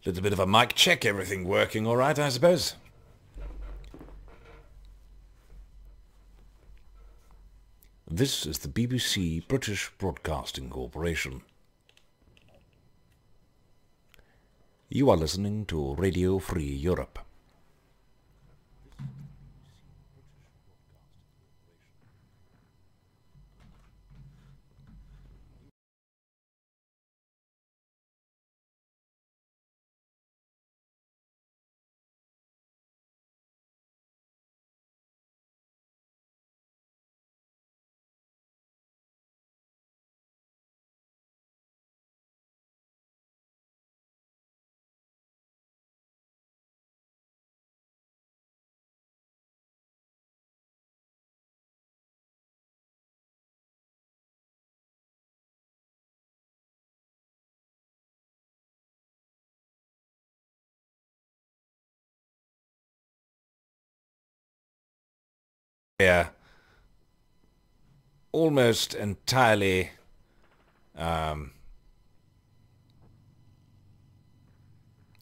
Little bit of a mic check. Everything working all right, I suppose. This is the BBC British Broadcasting Corporation. You are listening to Radio Free Europe. Yeah, almost entirely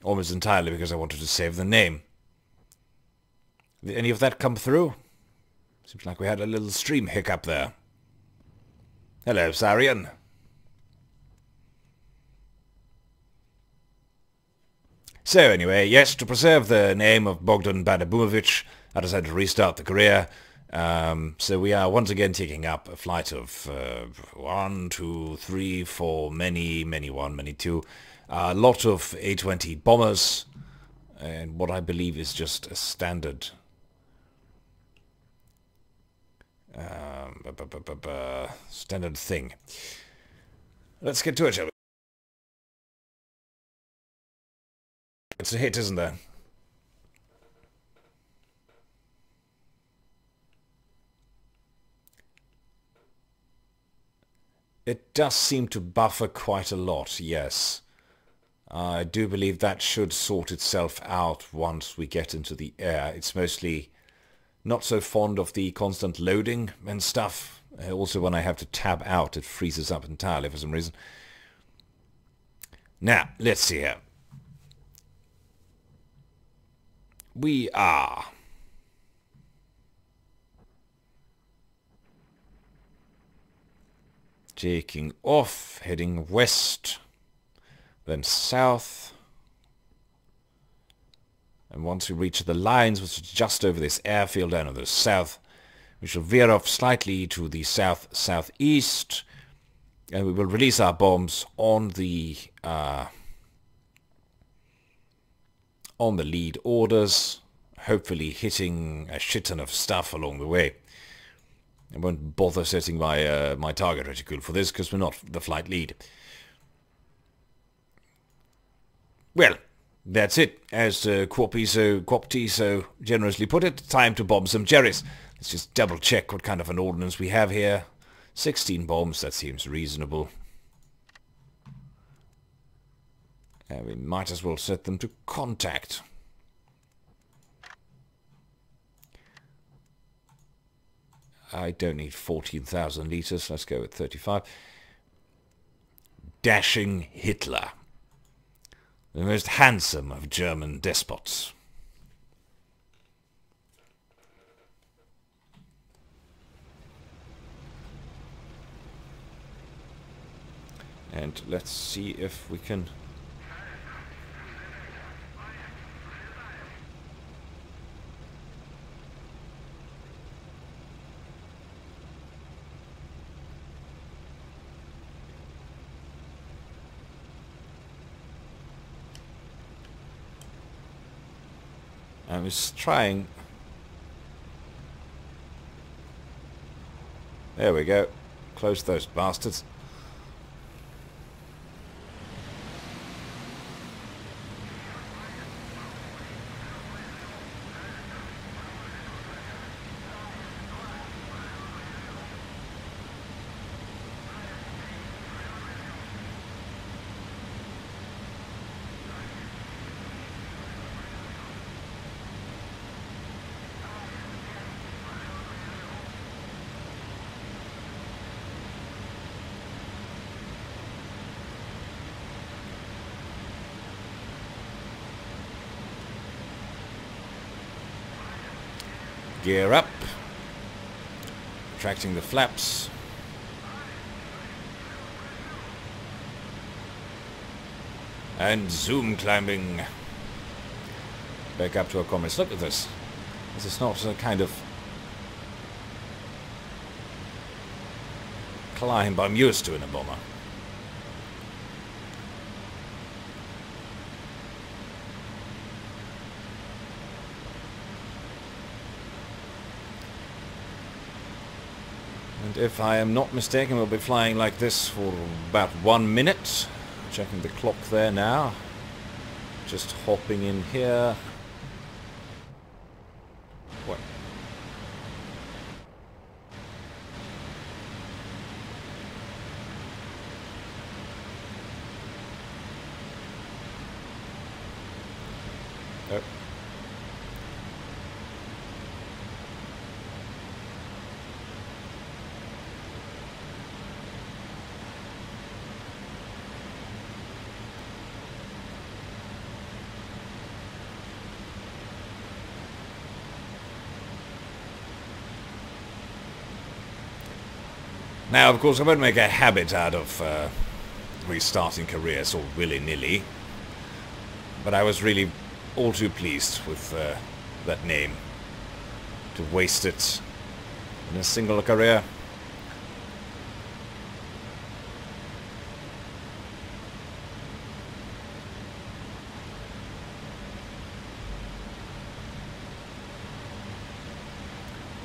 because I wanted to save the name. Did any of that come through? Seems like we had a little stream hiccup there. Hello, Sarian. So anyway, yes, to preserve the name of Bogdan Badabumovich, I decided to restart the career. So we are once again taking up a flight of 1, 2, 3, 4, many 1, many 2. A lot of A-20 bombers, and what I believe is just a standard standard thing. Let's get to it, shall we? It's a hit, isn't there? It does seem to buffer quite a lot, yes. I do believe that should sort itself out once we get into the air. It's mostly not so fond of the constant loading and stuff. Also, when I have to tab out, it freezes up entirely for some reason. Now, let's see here. We are taking off, heading west, then south. And once we reach the lines, which is just over this airfield down to the south, we shall veer off slightly to the south-southeast, and we will release our bombs on the lead orders, hopefully hitting a shit ton of stuff along the way. I won't bother setting my target reticule for this, because we're not the flight lead. Well, that's it. As Quopty so generously put it, time to bomb some cherries. Let's just double check what kind of an ordnance we have here. 16 bombs, that seems reasonable. And we might as well set them to contact. I don't need 14,000 liters. Let's go with 35. Dashing Hitler. The most handsome of German despots. And let's see if we can... I was trying... There we go. Close those bastards. Gear up. Retracting the flaps. And zoom climbing. Back up to our comrades. Look at this. This is not a kind of climb I'm used to in a bomber. And if I am not mistaken, we'll be flying like this for about 1 minute. Checking the clock there now. Just hopping in here. What? Oh. Now, of course, I won't make a habit out of restarting careers all willy-nilly, but I was really all too pleased with that name to waste it in a single career.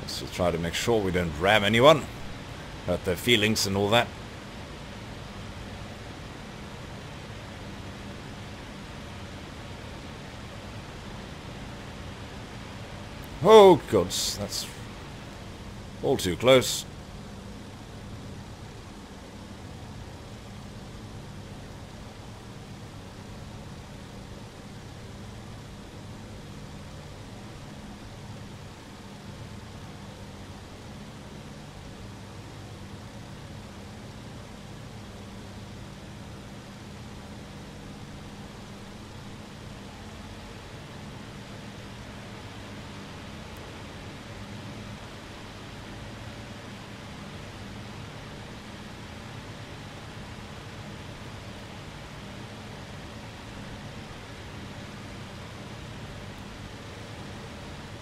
Let's just try to make sure we don't ram anyone. Hurt their feelings and all that. Oh gods, that's all too close.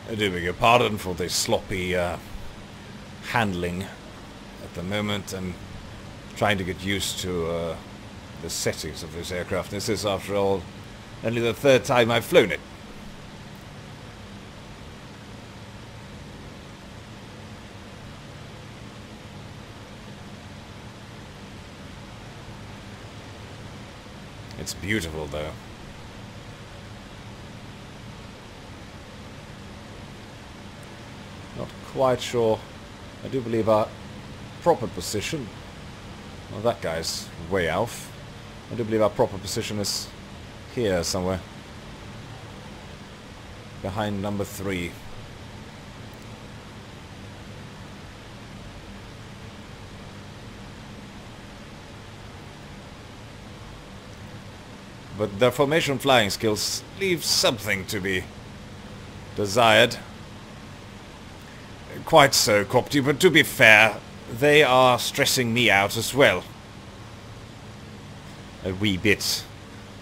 I do beg your pardon for the sloppy handling at the moment. I'm trying to get used to the settings of this aircraft. This is, after all, only the 3rd time I've flown it. It's beautiful, though. Not quite sure. I do believe our proper position... Well, that guy's way off. I do believe our proper position is here somewhere. Behind number 3. But their formation flying skills leave something to be desired. Quite so, Copty, but to be fair, they are stressing me out as well. A wee bit.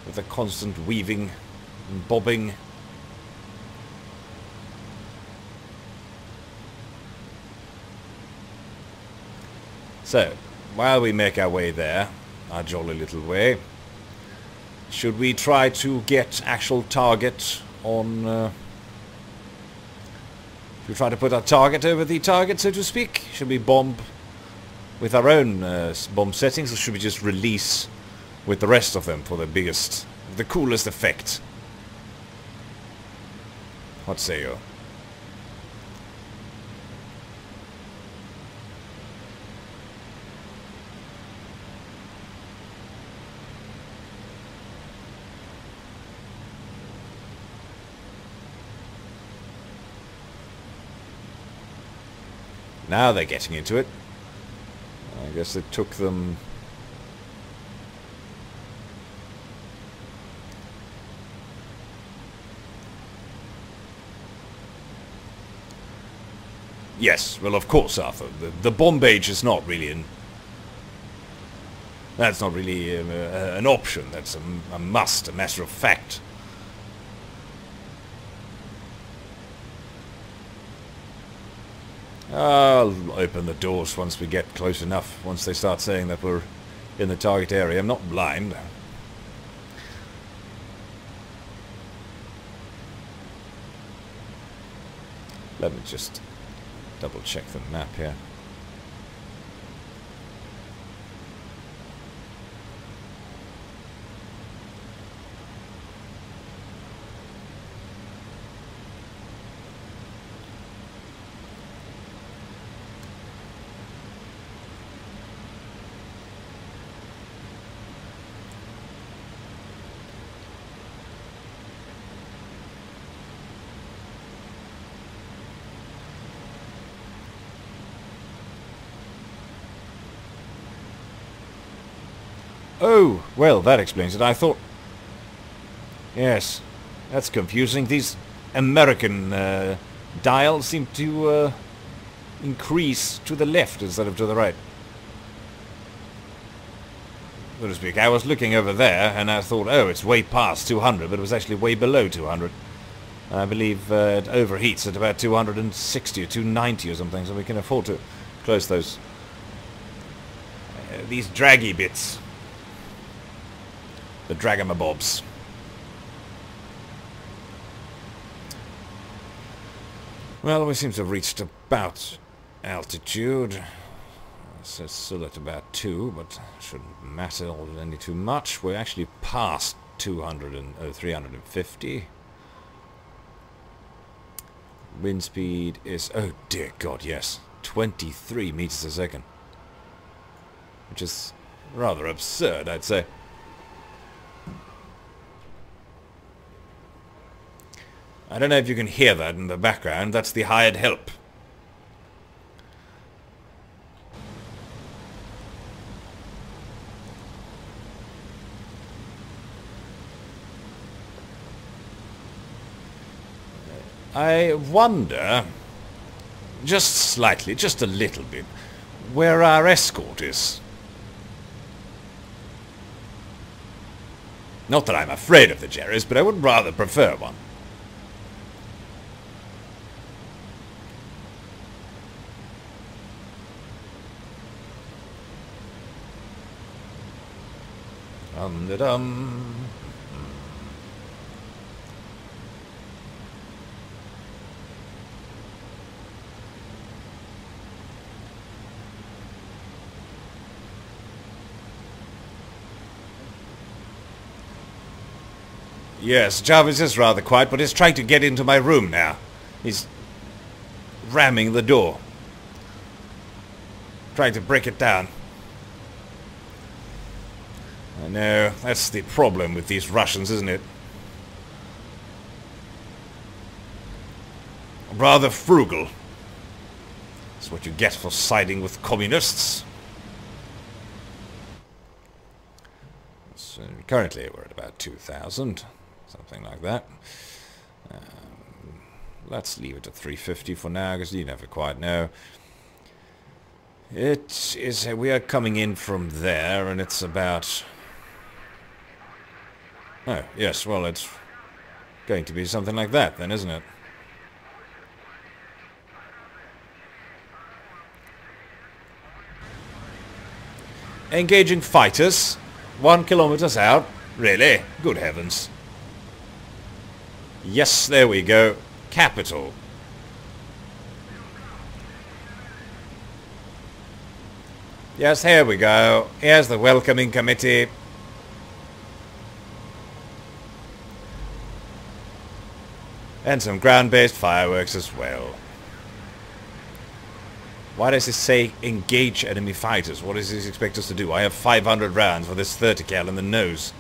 With the constant weaving and bobbing. So, while we make our way there, our jolly little way, should we try to get actual target on... Should we try to put our target over the target, so to speak? Should we bomb with our own bomb settings, or should we just release with the rest of them for the biggest, the coolest effect? What say you? Now they're getting into it. I guess it took them... Yes, well, of course, Arthur. The bomb age is not really that's not really an option. That's a must, a matter of fact. I'll open the doors once we get close enough, once they start saying that we're in the target area. I'm not blind. Let me just double check the map here. Oh, well, that explains it. I thought... Yes, that's confusing. These American dials seem to increase to the left instead of to the right, so to speak. I was looking over there and I thought, oh, it's way past 200, but it was actually way below 200. I believe it overheats at about 260 or 290 or something, so we can afford to close those these draggy bits. The dragamabobs. Well, we seem to have reached about altitude. So it's still at about 2, but shouldn't matter any too much. We're actually past 350. Wind speed is, oh dear God, yes, 23 meters a second. Which is rather absurd, I'd say. I don't know if you can hear that in the background. That's the hired help. I wonder, just slightly, just a little bit, where our escort is. Not that I'm afraid of the Jerrys, but I would rather prefer one. Dum-da-dum. Yes, Jarvis is rather quiet, but he's trying to get into my room now. He's ramming the door. Trying to break it down. I know, that's the problem with these Russians, isn't it? Rather frugal. That's what you get for siding with communists. So currently we're at about 2,000, something like that. Let's leave it at 350 for now, because you never quite know. It is, we are coming in from there, and it's about... Oh, yes, well, it's going to be something like that then, isn't it? Engaging fighters, 1 kilometers out. Really? Good heavens. Yes, there we go. Capital. Yes, here we go. Here's the welcoming committee. And some ground-based fireworks as well. Why does it say engage enemy fighters? What does this expect us to do? I have 500 rounds for this 30 cal in the nose.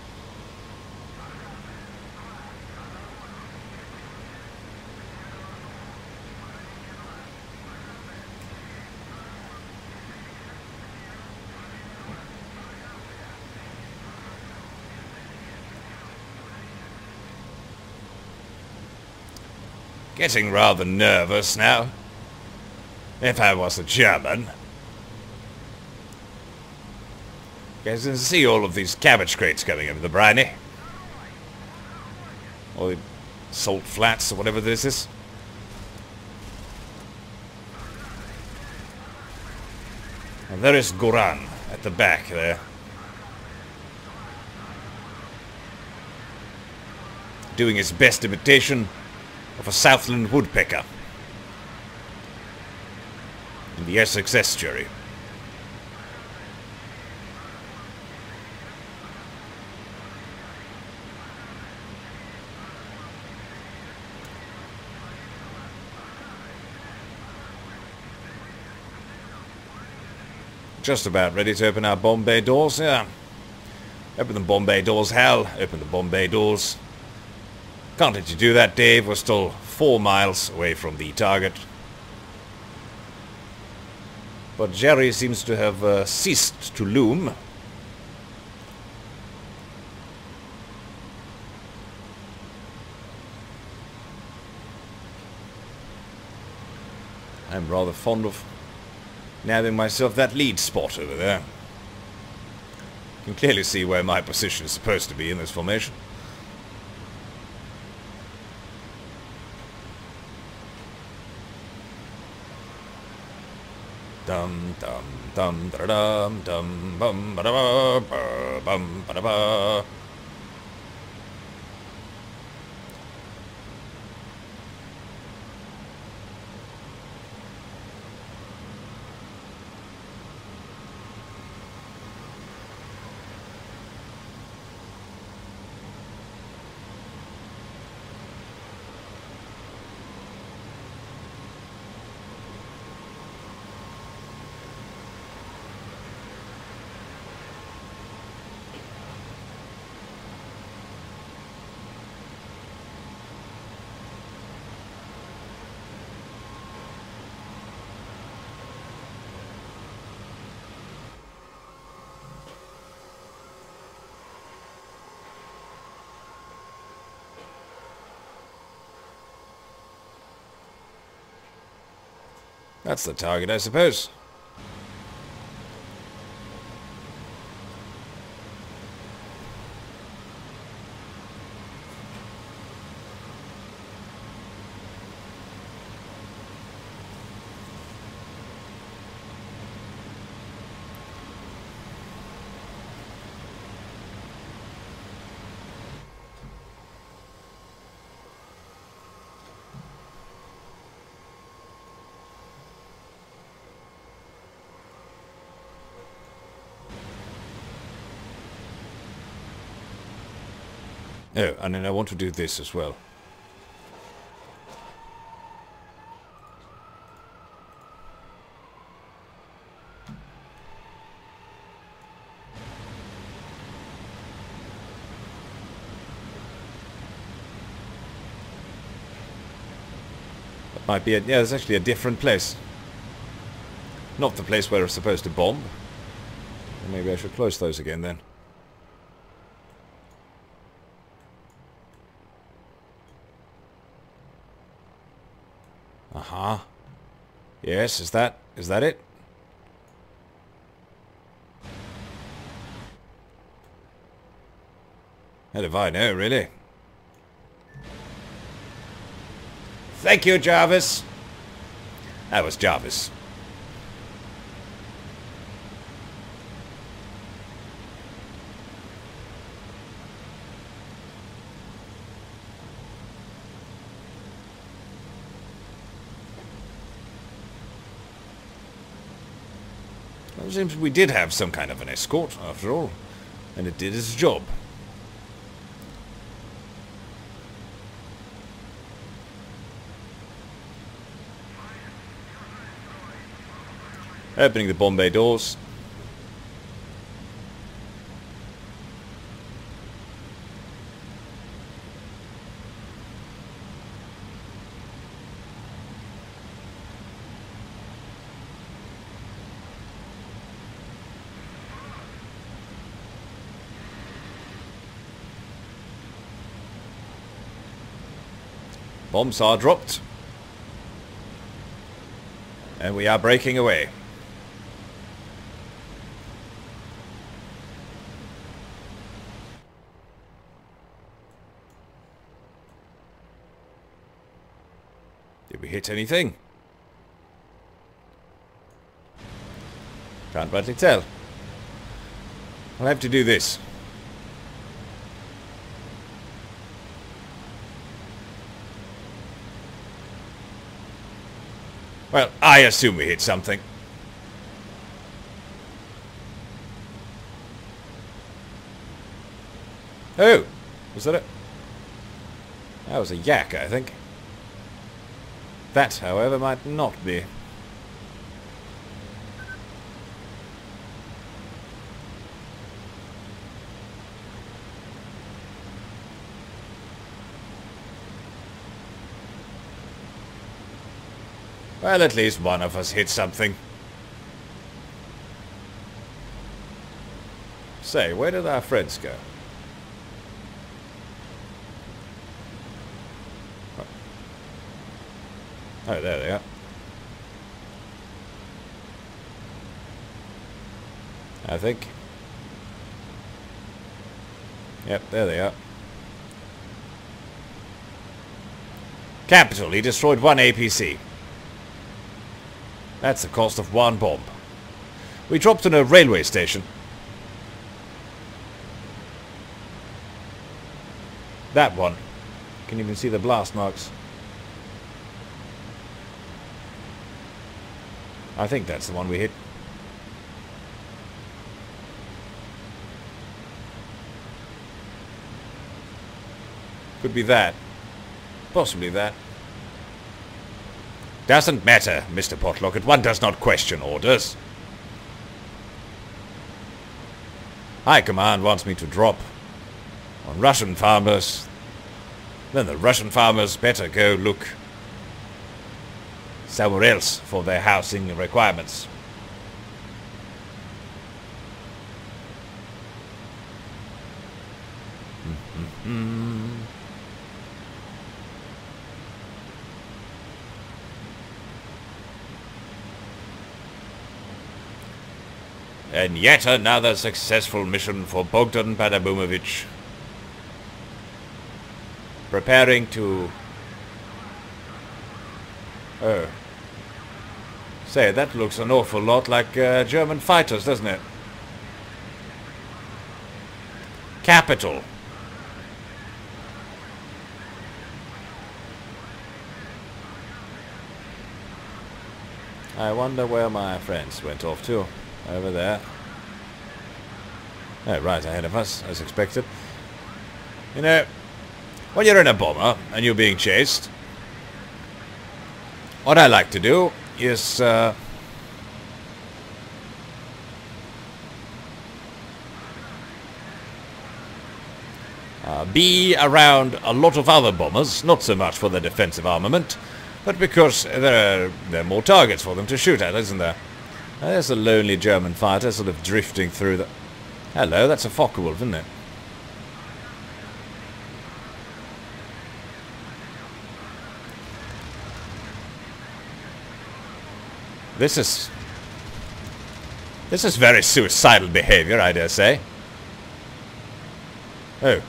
Getting rather nervous now. If I was a German. You guys can see all of these cabbage crates coming over the briny. Or the salt flats, or whatever this is. And there is Goran at the back there. Doing his best imitation of a Southland woodpecker. In the Essex estuary. Just about ready to open our bomb bay doors, yeah. Open the bomb bay doors, Hal. Open the bomb bay doors. Can't let you do that, Dave. We're still 4 miles away from the target. But Jerry seems to have ceased to loom. I'm rather fond of nabbing myself that lead spot over there. You can clearly see where my position is supposed to be in this formation. Dum dum dum da dum dum bum ba da ba bum ba da ba. That's the target, I suppose. Oh, and then I want to do this as well. That might be a... yeah, it's actually a different place. Not the place where we're supposed to bomb. Maybe I should close those again then. Uh-huh. Yes, is that it? How do I know, really? Thank you, Jarvis. That was Jarvis. It seems we did have some kind of an escort, after all, and it did its job. Opening the bomb bay doors. Bombs are dropped. And we are breaking away. Did we hit anything? Can't rightly tell. I'll have to do this. Well, I assume we hit something. Oh! Was that it? That was a yak, I think. That, however, might not be. Well, at least one of us hit something. Say, where did our friends go? Oh, there they are. I think. Yep, there they are. Capital, he destroyed one APC. That's the cost of one bomb. We dropped in a railway station. That one. You can even see the blast marks. I think that's the one we hit. Could be that. Possibly that. Doesn't matter, Mr. Potlockett. One does not question orders. High Command wants me to drop on Russian farmers. Then the Russian farmers better go look somewhere else for their housing requirements. And yet another successful mission for Bogdan Badabumovich. Preparing to... Oh. Say, that looks an awful lot like German fighters, doesn't it? Capital. I wonder where my friends went off to. Over there. Oh, right ahead of us, as expected. You know, when you're in a bomber and you're being chased, what I like to do is be around a lot of other bombers, not so much for the defensive armament, but because there are more targets for them to shoot at, isn't there? There's a lonely German fighter sort of drifting through the... Hello, that's a Focke-Wulf, isn't it? This is very suicidal behavior, I dare say. Oh.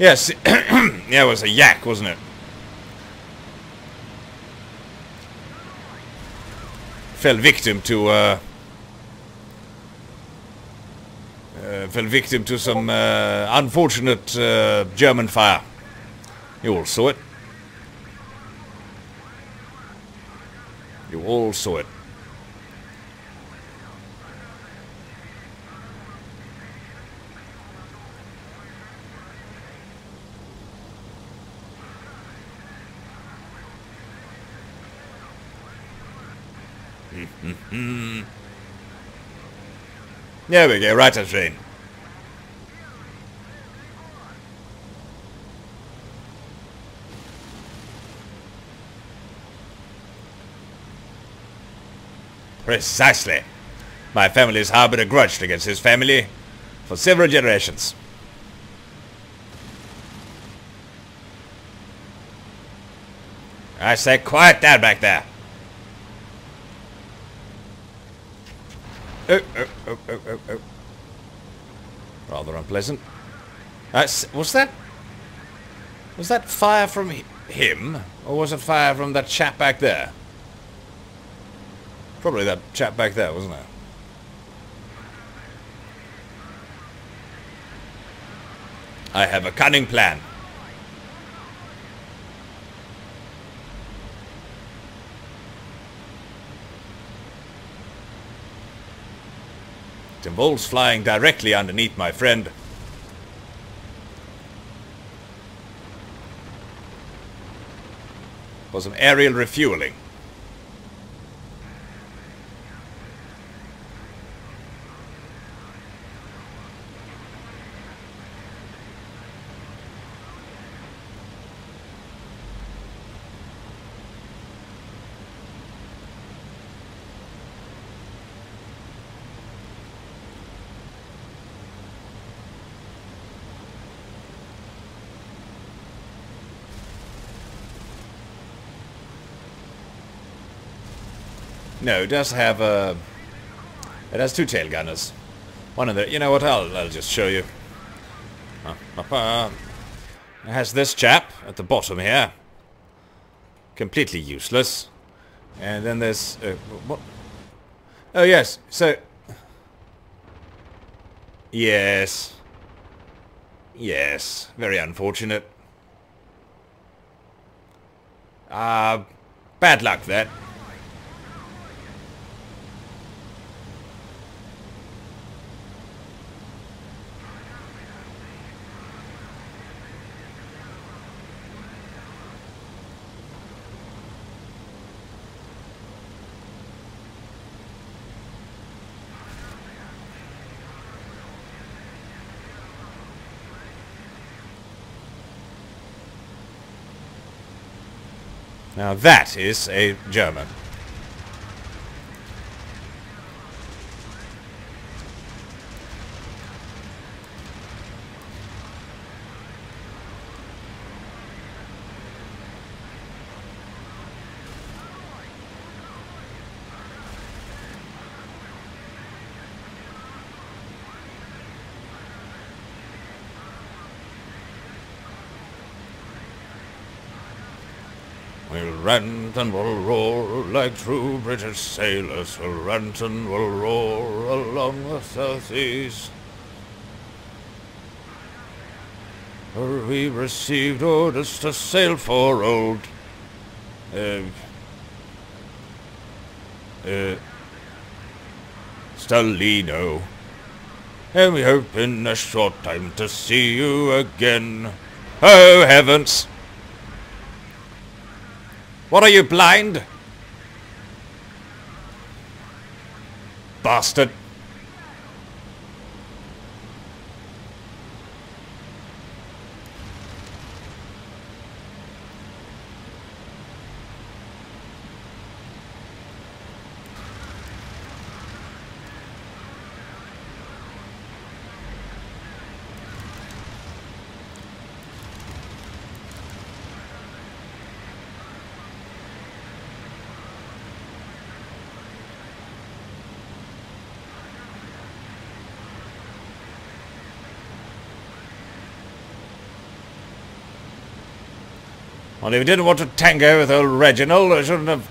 Yes, yeah, it was a yak, wasn't it? Fell victim to some unfortunate German fire. You all saw it. You all saw it. There we go, right on train. Precisely. My family has harbored a grudge against his family for several generations. I say, quiet down back there. Oh, oh, oh, oh, oh, oh. Rather unpleasant. Was that fire from him, or was it fire from that chap back there? Probably that chap back there, wasn't it? I have a cunning plan. It involves flying directly underneath my friend. For some aerial refueling. No, it does have a... It has two tail gunners. One of the... You know what, I'll just show you. It has this chap at the bottom here. Completely useless. And then there's... what? Oh, yes. So... Yes. Yes. Very unfortunate. Bad luck, that. Now that is a German. We'll rant and we'll roar like true British sailors. We'll rant and we'll roar along the south seas. For we received orders to sail for old... Stalino. And we hope in a short time to see you again. Oh, heavens! What are you, blind? Bastard. Well, if he didn't want to tango with old Reginald, I shouldn't have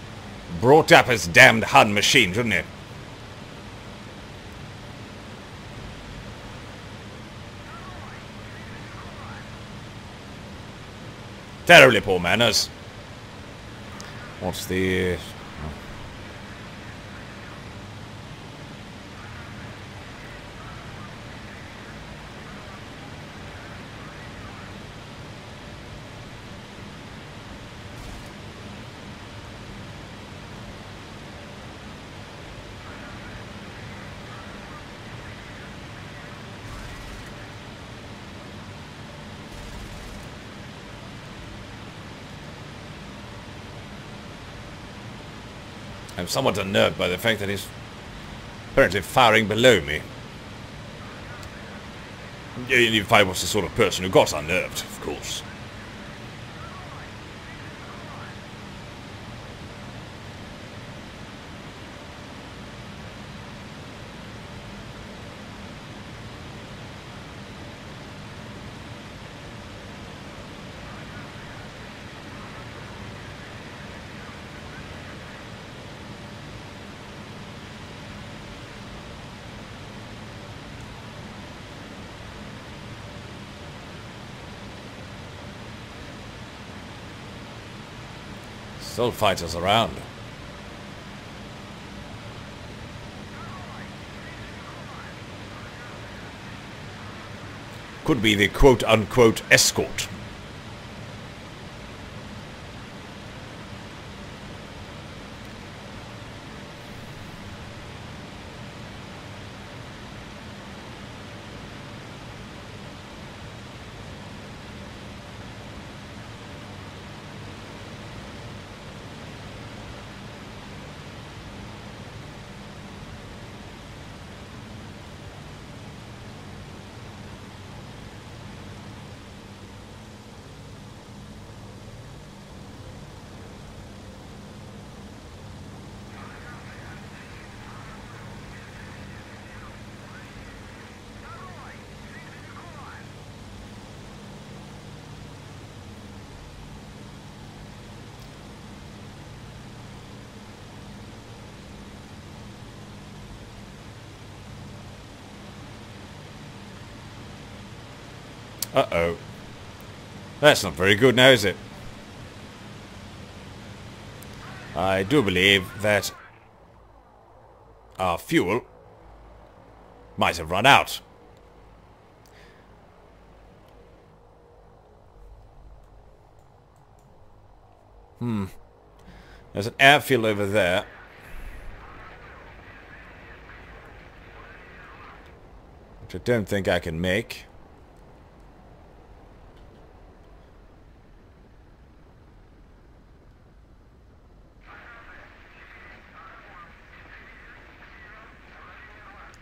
brought up his damned Hun machine, shouldn't he? Terribly poor manners. What's the... I'm somewhat unnerved by the fact that he's apparently firing below me. If I was the sort of person who got unnerved, of course. Still fighters around. Could be the quote-unquote escort. Uh-oh. That's not very good now, is it? I do believe that our fuel might have run out. There's an airfield over there. Which I don't think I can make.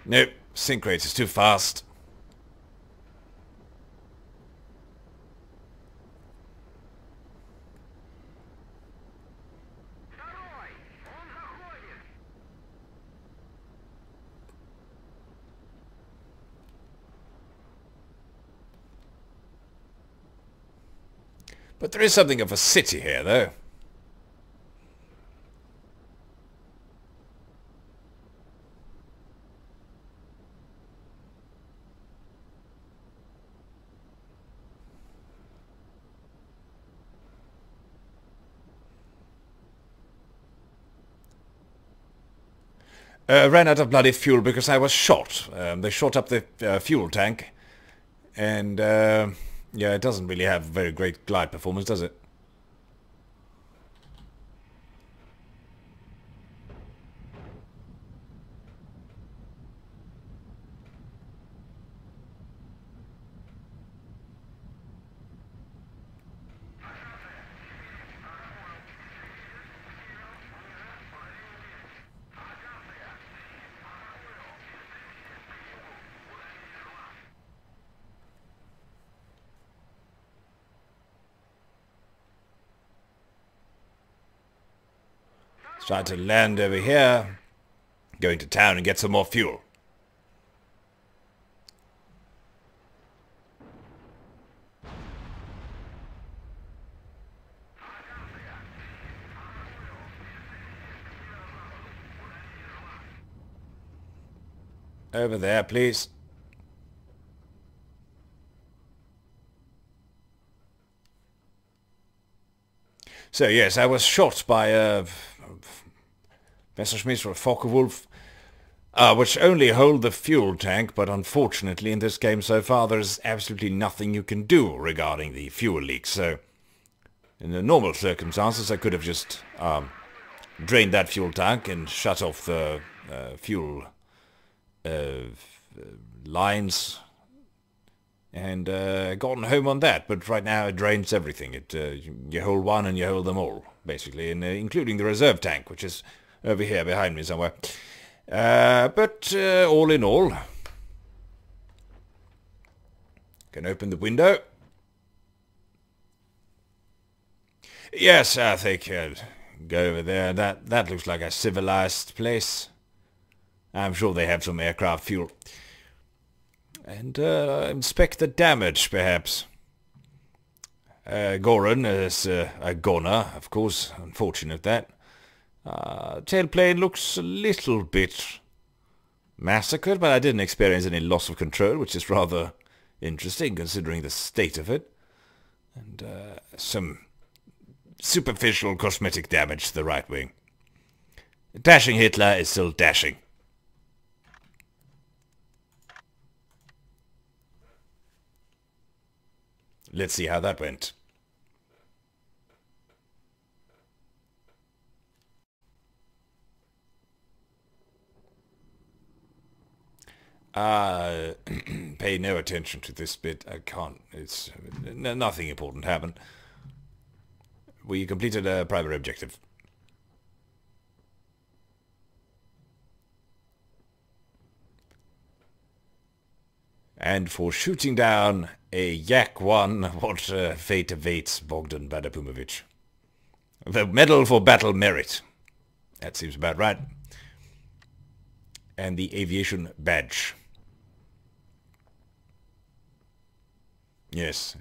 Nope, sync rate is too fast. But there is something of a city here, though. Ran out of bloody fuel because I was shot. They shot up the fuel tank. And, yeah, it doesn't really have very great glide performance, does it? Trying to land over here, going to town and get some more fuel. Over there, please. So yes, I was shot by a Messerschmitt or a Focke-Wulf, which only hold the fuel tank, but unfortunately in this game so far there's absolutely nothing you can do regarding the fuel leaks. So in the normal circumstances I could have just drained that fuel tank and shut off the fuel lines and gotten home on that, but right now it drains everything. You hold one and you hold them all, basically, and including the reserve tank, which is over here behind me somewhere. But all in all, can open the window. Yes, I think go over there. That looks like a civilized place. I'm sure they have some aircraft fuel. And inspect the damage, perhaps. Goran is a goner, of course. Unfortunate that. Tailplane looks a little bit massacred, but I didn't experience any loss of control, which is rather interesting considering the state of it. And some superficial cosmetic damage to the right wing. Dashing Hitler is still dashing. Let's see how that went. Pay no attention to this bit. I can't. It's nothing important happened. We completed a primary objective. And for shooting down a Yak-1, what fate awaits Bogdan Badapumovich? The Medal for Battle Merit. That seems about right. And the Aviation Badge. Yes.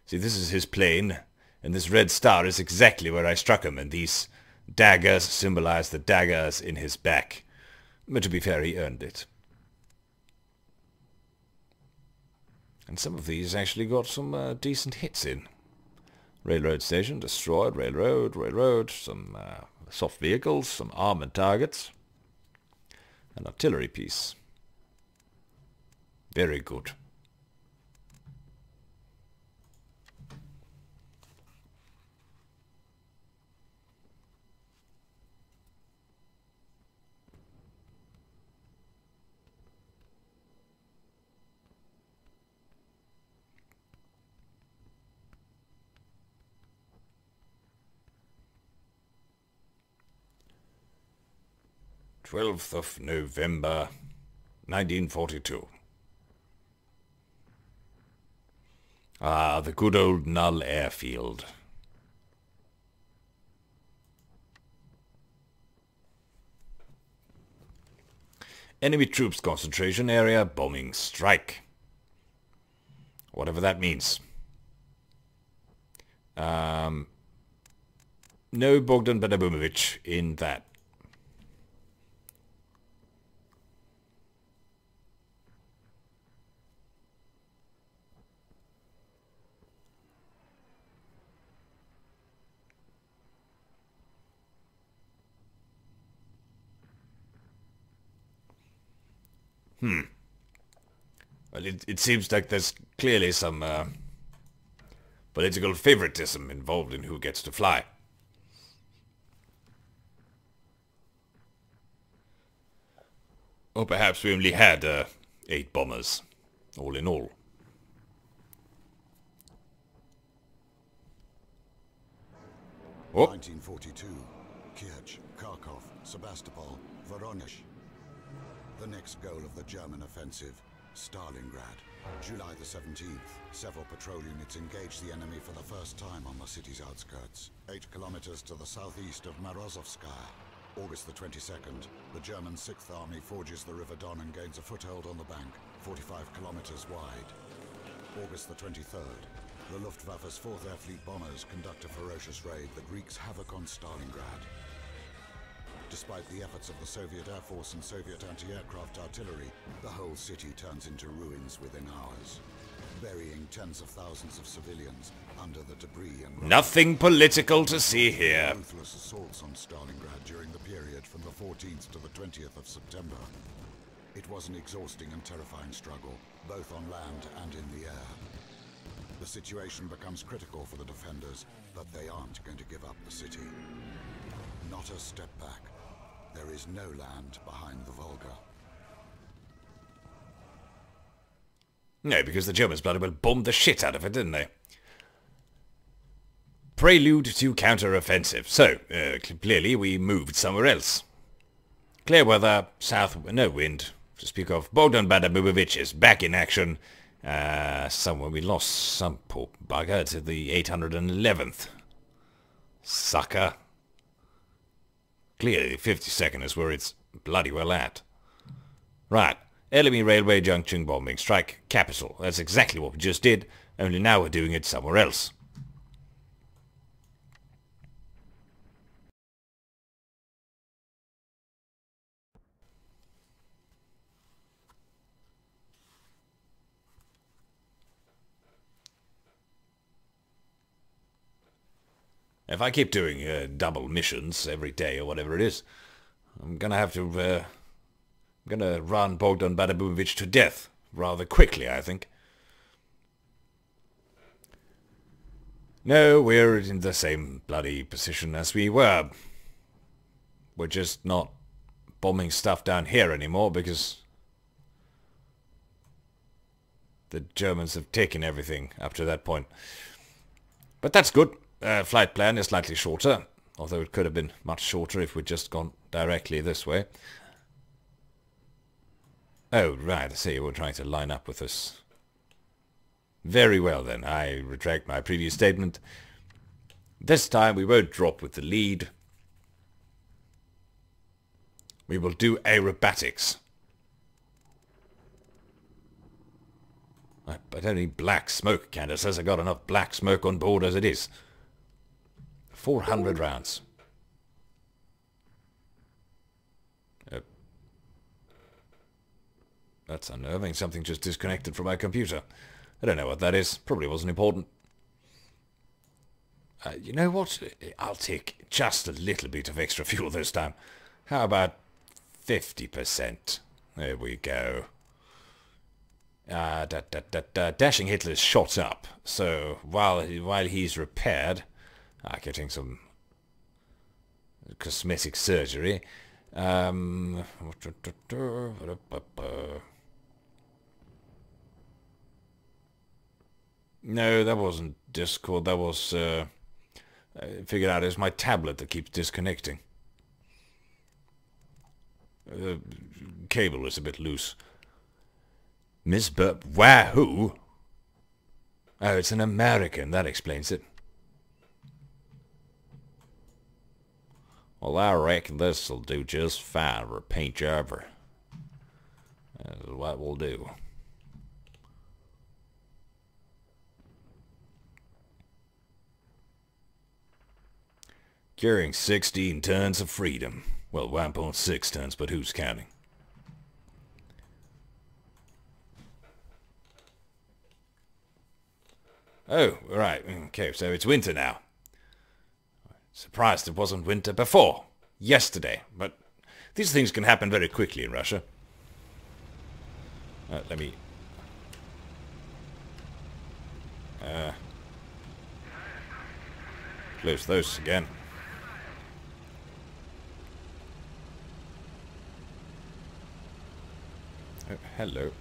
See, this is his plane, and this red star is exactly where I struck him, and these daggers symbolize the daggers in his back. But to be fair, he earned it. And some of these actually got some decent hits in. Railroad station, destroyed, railroad, some soft vehicles, some armored targets. An artillery piece. Very good. th of November, 1942. Ah, the good old Null airfield. Enemy troops concentration area, bombing strike. Whatever that means. No Bogdan Badapumovich in that. Well, it seems like there's clearly some political favoritism involved in who gets to fly. Or perhaps we only had 8 bombers, all in all. Oh. 1942, Kirch, Kharkov, Sebastopol, Voronezh. The next goal of the German offensive, Stalingrad. July the 17th, several patrol units engaged the enemy for the first time on the city's outskirts, 8 kilometers to the southeast of Morozovskaya. August the 22nd, the German 6th Army forges the River Don and gains a foothold on the bank, 45 kilometers wide. August the 23rd, the Luftwaffe's 4th Air Fleet bombers conduct a ferocious raid that wreaks havoc on Stalingrad. Despite the efforts of the Soviet Air Force and Soviet anti-aircraft artillery, the whole city turns into ruins within hours, burying tens of thousands of civilians under the debris and... Nothing political to see here. Ruthless assaults on Stalingrad during the period from the 14th to the 20th of September. It was an exhausting and terrifying struggle, both on land and in the air. The situation becomes critical for the defenders, but they aren't going to give up the city. Not a step back. There is no land behind the Volga. No, because the Germans bloody well bombed the shit out of it, didn't they? Prelude to counter-offensive. So, clearly we moved somewhere else. Clear weather, south, no wind to speak of. Bogdan Badapumovich is back in action. Somewhere we lost some poor bugger to the 811th. Sucker. Clearly 52nd is where it's bloody well at. Right. Enemy railway junction bombing strike capital. That's exactly what we just did, only now we're doing it somewhere else. If I keep doing double missions every day or whatever it is, I'm gonna have to... I'm gonna run Bogdan Badabumovich to death rather quickly, I think. No, we're in the same bloody position as we were. We're just not bombing stuff down here anymore because the Germans have taken everything up to that point. But that's good. Flight plan is slightly shorter, although it could have been much shorter if we'd just gone directly this way. Oh, right, I see, we're trying to line up with us. Very well then, I retract my previous statement. This time we won't drop with the lead. We will do aerobatics. I don't need black smoke, Candace, as I got enough black smoke on board as it is. 400 rounds. That's unnerving. Something just disconnected from my computer. I don't know what that is. Probably wasn't important. You know what? I'll take just a little bit of extra fuel this time. How about 50%? There we go. Dashing Hitler's shot up. So while he's repaired, getting some cosmetic surgery. No, that wasn't Discord. That was I figured out it's my tablet that keeps disconnecting. The cable is a bit loose. Miss Burp. Wahoo! Oh, it's an American. That explains it. Well, I reckon this'll do just fine for a paint jobber. That's what we'll do. Carrying 16 tons of freedom. Well, 1.6 tons, but who's counting? Oh, right. Okay, so it's winter now. Surprised it wasn't winter before. Yesterday. But these things can happen very quickly in Russia. Let me... close those again. Oh, hello.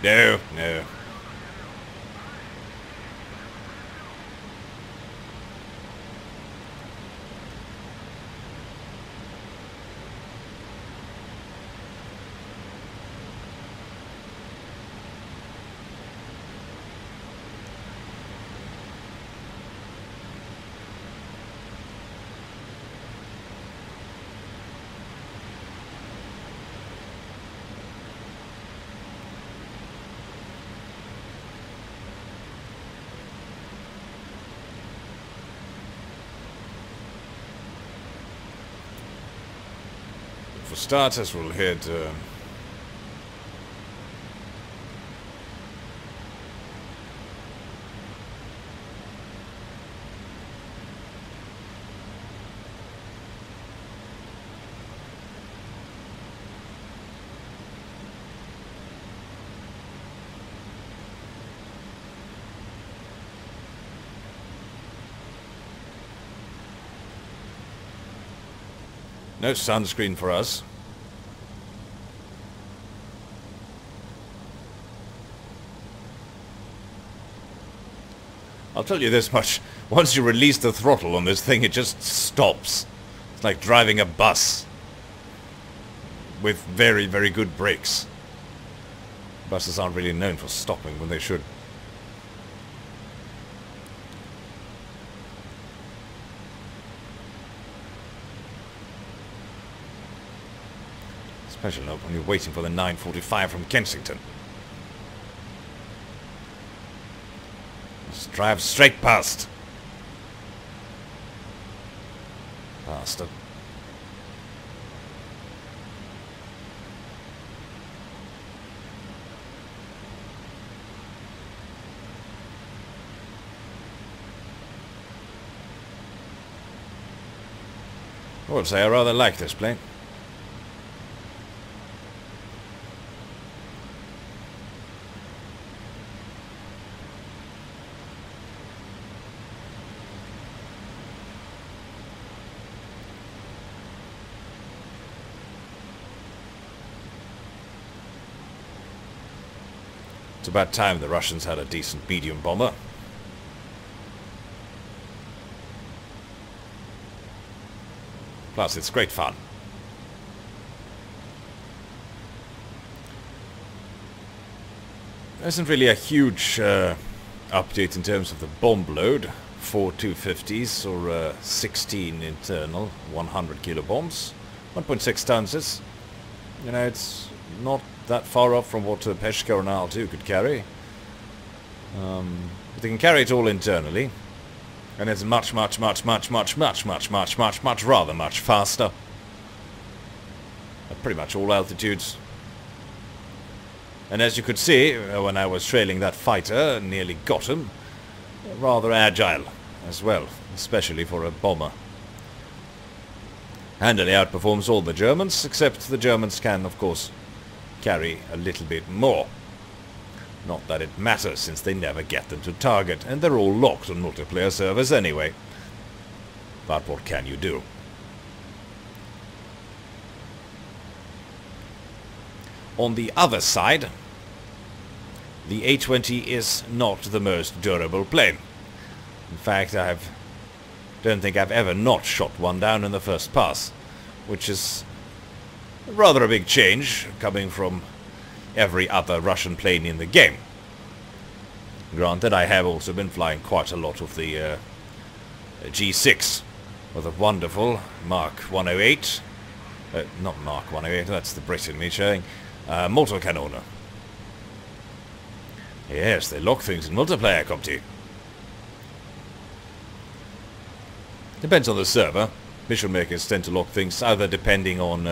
No, no. For starters, we'll head... no sunscreen for us. I'll tell you this much. Once you release the throttle on this thing, it just stops. It's like driving a bus. with very, very good brakes. Buses aren't really known for stopping when they should. Especially not when you're waiting for the 9:45 from Kensington. Just drive straight past. Bastard. I would say I rather like this plane. It's about time the Russians had a decent medium bomber. Plus, it's great fun. There isn't really a huge update in terms of the bomb load. 4 250s or 16 internal 100 kilo bombs. 1.6 tons is, you know, it's not that far off from what Peshka and IL2 could carry. But they can carry it all internally. And it's much rather much faster. At pretty much all altitudes. And as you could see, when I was trailing that fighter, nearly got him. Rather agile as well, especially for a bomber. Handily outperforms all the Germans, except the Germans can, of course, carry a little bit more. Not that it matters, since they never get them to target, and they're all locked on multiplayer servers anyway. But what can you do? On the other side, the A-20 is not the most durable plane. In fact, don't think I've ever not shot one down in the first pass, which is rather a big change coming from every other Russian plane in the game. Granted, I have also been flying quite a lot of the G6 with a wonderful Mark 108. Not Mark 108, that's the Brit in me showing. Motorkanoner. Yes, they lock things in multiplayer, Compti. Depends on the server. Mission makers tend to lock things either depending on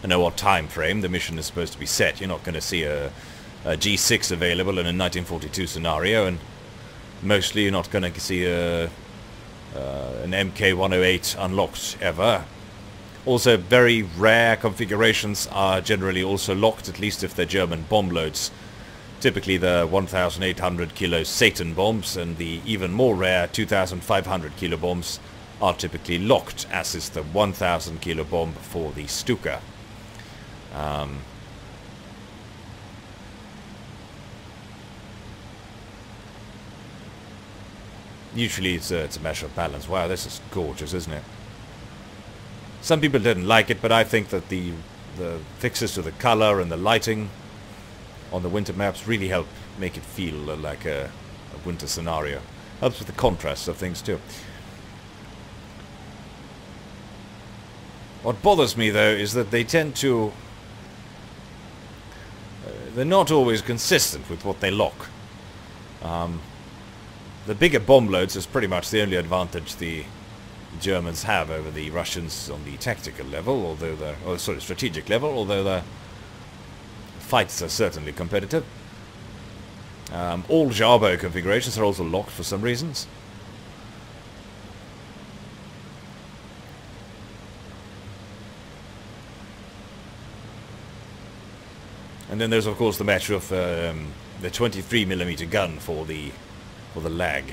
what time frame the mission is supposed to be set. You're not going to see a G6 available in a 1942 scenario, and mostly you're not going to see an MK108 unlocked ever. Also, very rare configurations are generally also locked, at least if they're German bomb loads. Typically the 1,800 kilo Satan bombs and the even more rare 2,500 kilo bombs are typically locked, as is the 1,000 kilo bomb for the Stuka. Usually it's a measure of balance. Wow, this is gorgeous, isn't it? Some people didn't like it, but I think that the fixes to the color and the lighting on the winter maps really help make it feel like a winter scenario. Helps with the contrast of things too. What bothers me though is that they tend to... they're not always consistent with what they lock. The bigger bomb loads is pretty much the only advantage the Germans have over the Russians on the tactical level, although they're... oh, sorry, strategic level, although the fights are certainly competitive. All Jabo configurations are also locked for some reasons. And then there's of course the matter of the 23mm gun for the lag,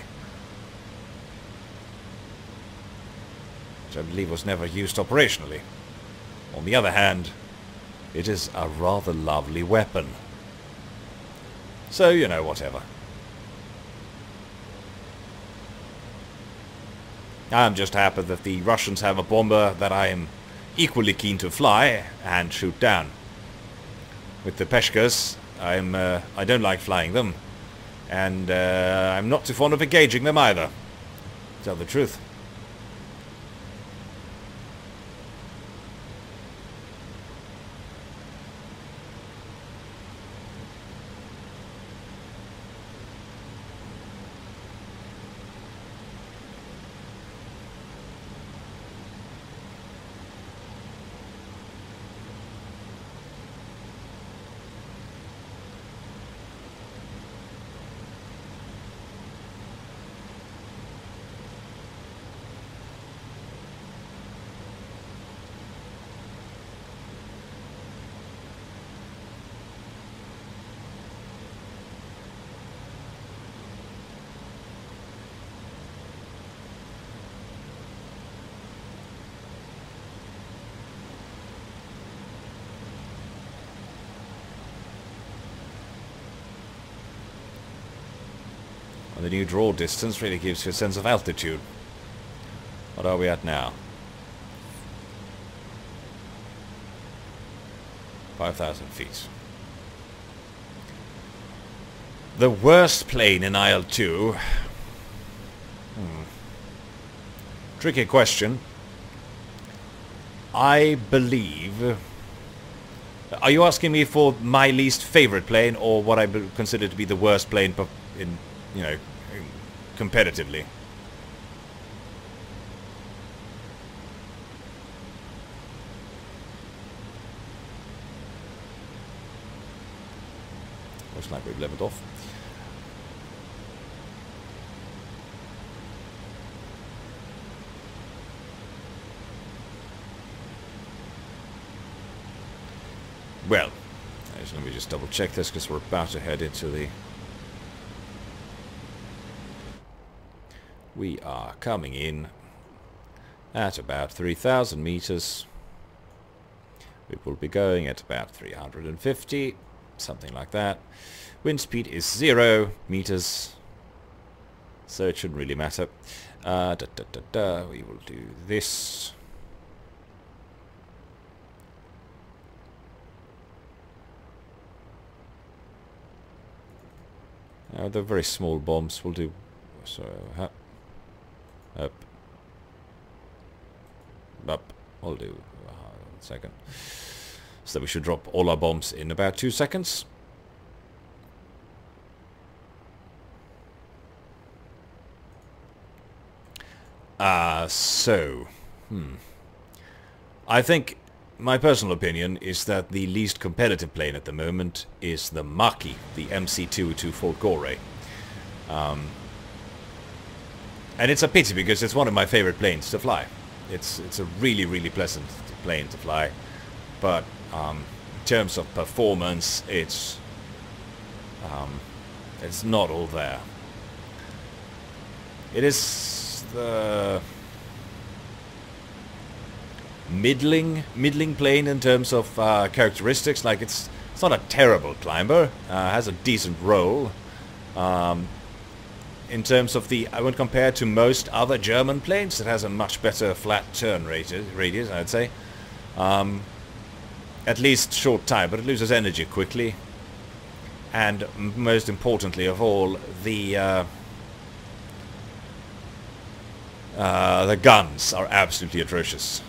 which I believe was never used operationally. On the other hand, it is a rather lovely weapon. So, you know, whatever. I'm just happy that the Russians have a bomber that I am equally keen to fly and shoot down. With the Peshkas, I don't like flying them, and I'm not too fond of engaging them either, to tell the truth. And the new draw distance really gives you a sense of altitude. What are we at now? 5,000 feet. The worst plane in IL2. Tricky question. I believe... Are you asking me for my least favorite plane, or what I consider to be the worst plane in, you know, competitively? Looks like we've leveled off. Well, let me just double check this, because we're about to head into the... We are coming in at about 3,000 meters. We will be going at about 350, something like that. Wind speed is 0 meters, so it shouldn't really matter. We will do this. The very small bombs will do. So, up, up. I'll do a second. So we should drop all our bombs in about 2 seconds. I think my personal opinion is that the least competitive plane at the moment is the Maki, the MC-2 to Fort Gore. And it's a pity, because it's one of my favorite planes to fly. It's a really, really pleasant plane to fly. But in terms of performance, it's not all there. It is the middling plane in terms of characteristics. Like, it's not a terrible climber. Has a decent roll. In terms of I would compare to most other German planes, it has a much better flat turn radius, I'd say. At least short time, but it loses energy quickly. And most importantly of all, the guns are absolutely atrocious.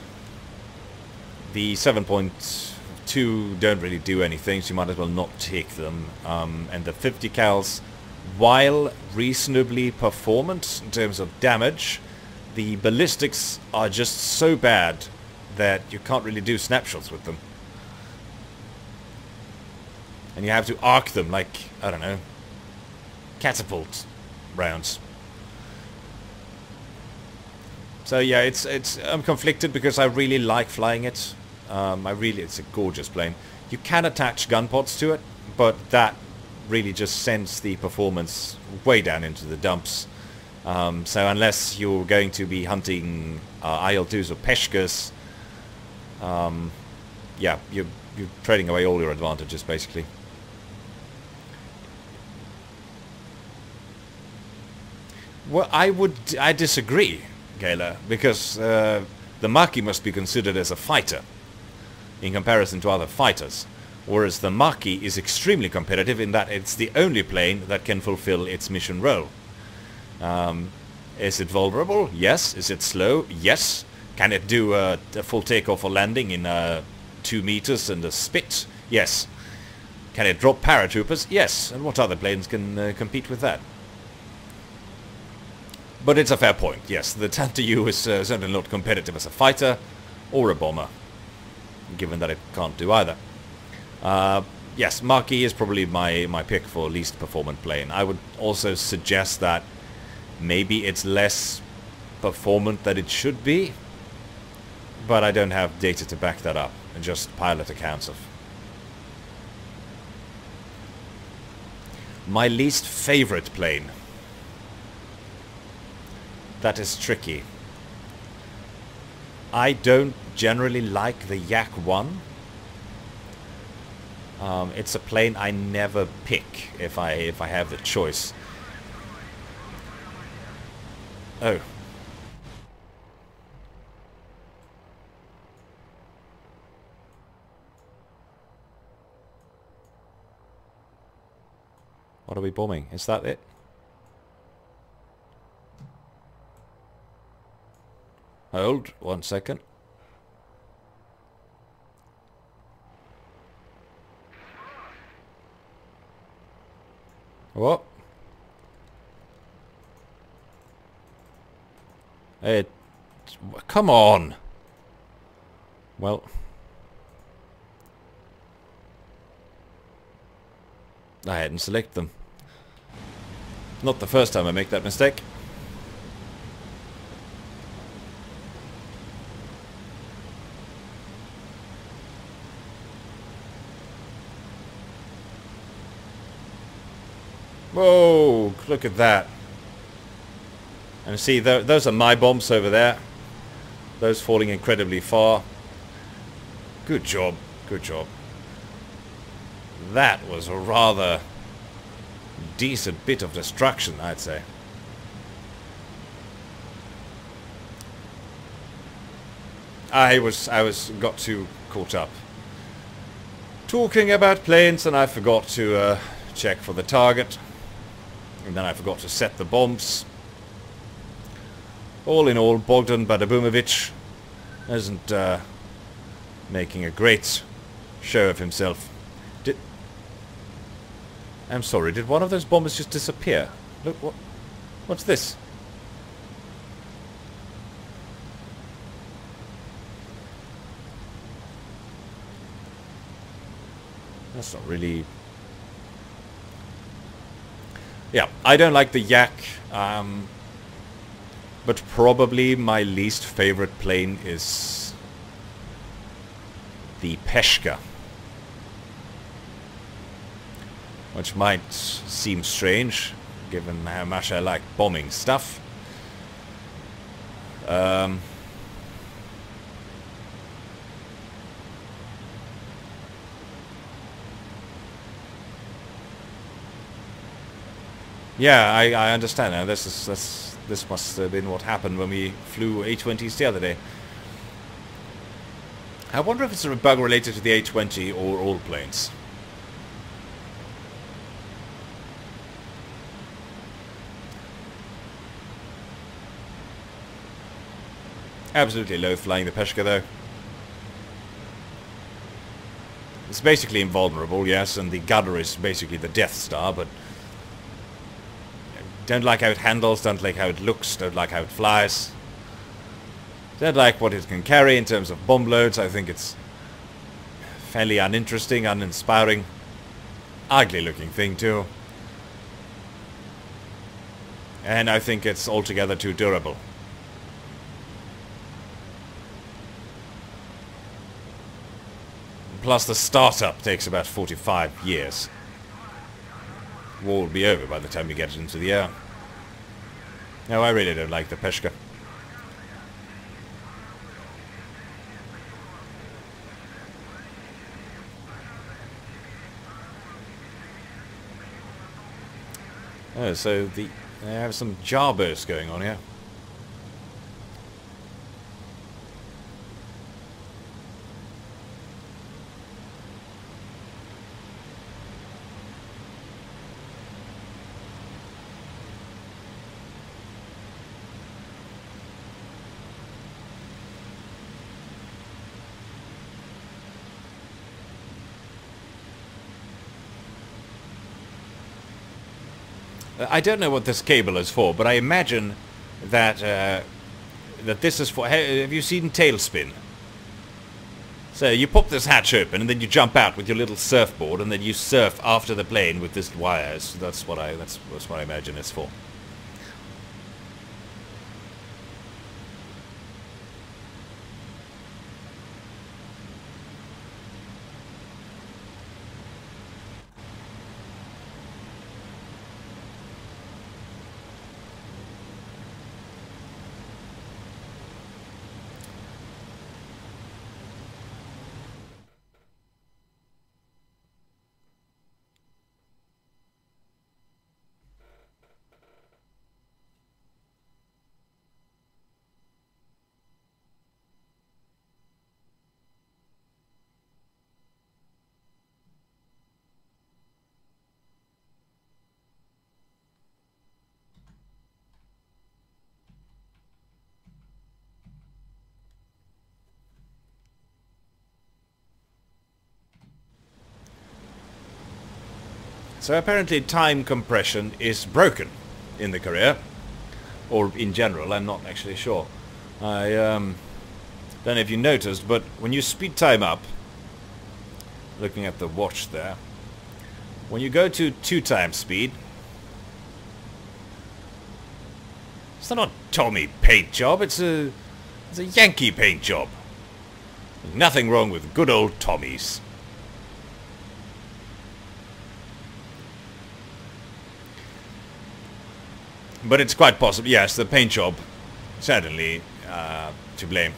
The 7.2 don't really do anything, so you might as well not take them. And the 50 cals, while reasonably performant in terms of damage, the ballistics are just so bad that you can't really do snapshots with them. And you have to arc them like, I don't know, catapult rounds. So yeah, I'm conflicted, because I really like flying it. It's a gorgeous plane. You can attach gun pods to it, but that really just sends the performance way down into the dumps. So unless you're going to be hunting IL2s or Peshkas, yeah, you're trading away all your advantages, basically. Well, I disagree, Gayla, because the Maki must be considered as a fighter in comparison to other fighters, whereas the Maki is extremely competitive in that it's the only plane that can fulfill its mission role. Is it vulnerable? Yes. Is it slow? Yes. Can it do a full takeoff or landing in 2 meters and a spit? Yes. Can it drop paratroopers? Yes. And what other planes can compete with that? But it's a fair point, yes. The Tantu is certainly not competitive as a fighter or a bomber, given that it can't do either. Yes, Maki is probably my pick for least performant plane. I would also suggest that maybe it's less performant than it should be, but I don't have data to back that up, and just pilot accounts of. My least favorite plane. That is tricky. I don't generally like the Yak-1. It's a plane I never pick if I have the choice. Oh. What are we bombing? Is that it? Hold 1 second. What? Come on. Well, I hadn't selected them. Not the first time I make that mistake. Whoa, look at that. And see, those are my bombs over there. Those falling incredibly far. Good job, good job. That was a rather decent bit of destruction, I'd say. I got too caught up talking about planes, and I forgot to check for the target. And then I forgot to set the bombs. All in all, Bogdan Badabumovich isn't making a great show of himself. I'm sorry, did one of those bombers just disappear? Look, what's this? That's not really... Yeah, I don't like the Yak, but probably my least favorite plane is the Peshka. Which might seem strange, given how much I like bombing stuff. Yeah, I understand now. This must have been what happened when we flew A20s the other day. I wonder if it's a bug related to the A20 or all planes. Absolutely loathe flying the Peshka though. It's basically invulnerable, yes, and the gunner is basically the Death Star, but don't like how it handles, don't like how it looks, don't like how it flies. Don't like what it can carry in terms of bomb loads. I think it's fairly uninteresting, uninspiring, ugly looking thing too. And I think it's altogether too durable. Plus the startup takes about 45 years. War will be over by the time you get it into the air. No, I really don't like the Peshka. Oh, so they have some jar bursts going on here. I don't know what this cable is for, but I imagine that that this is for... Have you seen Tailspin? So you pop this hatch open and then you jump out with your little surfboard and then you surf after the plane with this wires. That's what I imagine it's for. So apparently time compression is broken in the Career, or in general, I'm not actually sure. I don't know if you noticed, but when you speed time up, looking at the watch there, when you go to 2 times speed, it's not a Tommy paint job, it's a Yankee paint job. Nothing wrong with good old Tommies. But it's quite possible, yes, the paint job, certainly to blame.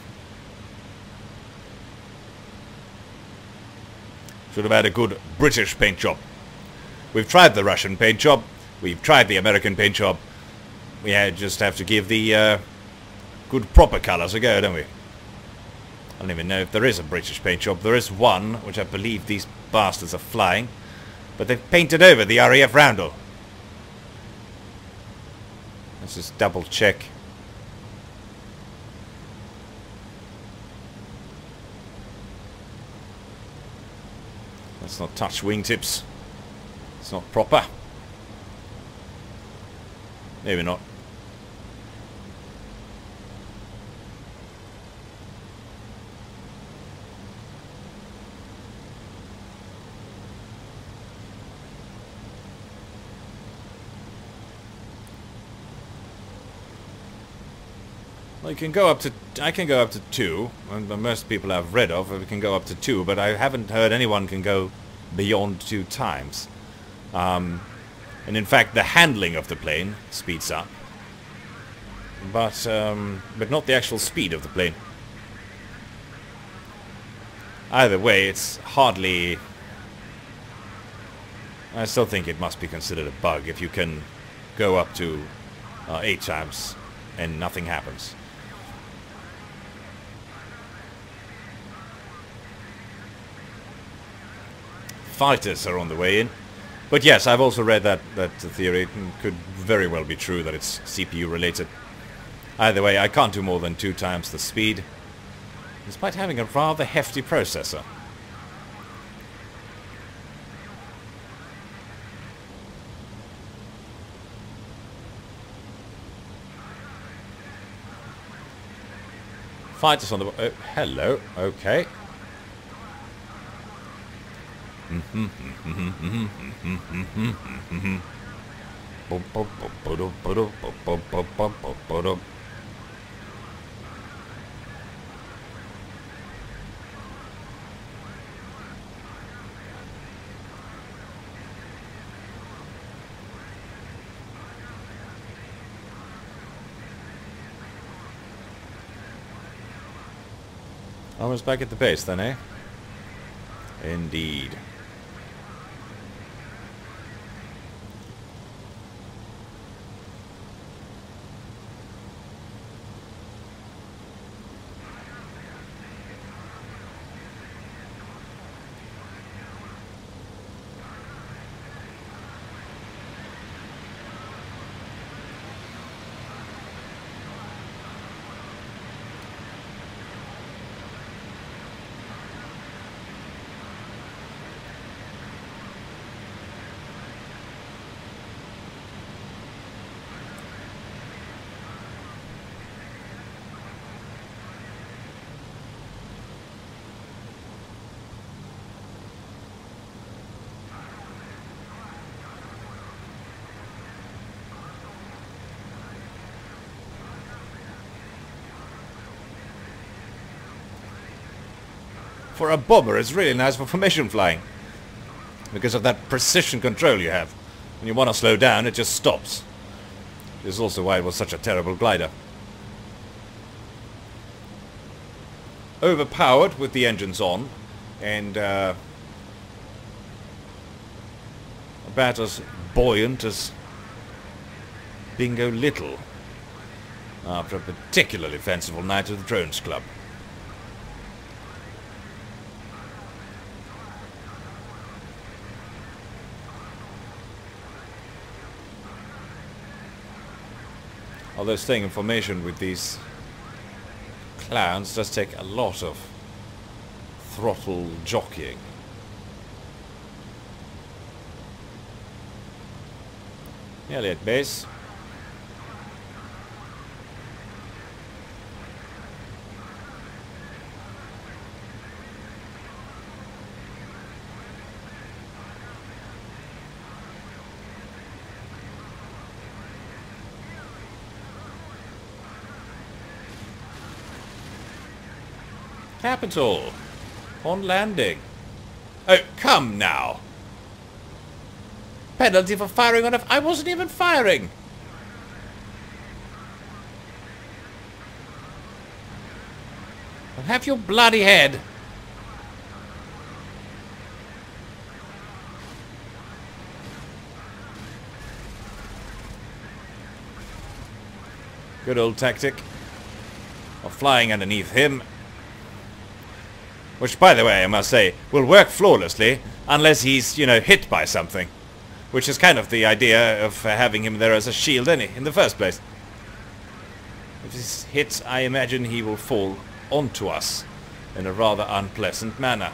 Should have had a good British paint job. We've tried the Russian paint job, we've tried the American paint job. We just have to give the good proper colours a go, don't we? I don't even know if there is a British paint job. There is one, which I believe these bastards are flying. But they've painted over the RAF roundel. Let's just double check. Let's not touch wingtips. It's not proper. Maybe not. Well, you can go up to... I can go up to 2, and most people I've read of can go up to 2, but I haven't heard anyone can go beyond 2 times. And in fact, the handling of the plane speeds up, but not the actual speed of the plane. Either way, it's hardly... I still think it must be considered a bug if you can go up to 8 times and nothing happens. Fighters are on the way in. But yes, I've also read that the theory could very well be true, that it's CPU related. Either way, I can't do more than 2 times the speed, despite having a rather hefty processor. Fighters on the... Oh, hello, okay. Almost back at the base then, eh? Indeed. for a bomber, it's really nice for formation flying. Because of that precision control you have. When you want to slow down, it just stops. This is also why it was such a terrible glider. Overpowered with the engines on, and about as buoyant as Bingo Little after a particularly fanciful night at the Drones Club. Although staying in formation with these clowns does take a lot of throttle jockeying. Nearly at base. Capital. On landing. Oh, come now. Penalty for firing on I wasn't even firing. Well, have your bloody head. Good old tactic of flying underneath him. Which, by the way, I must say, will work flawlessly unless he's, you know, hit by something. Which is kind of the idea of having him there as a shield in the first place. If he's hit, I imagine he will fall onto us in a rather unpleasant manner.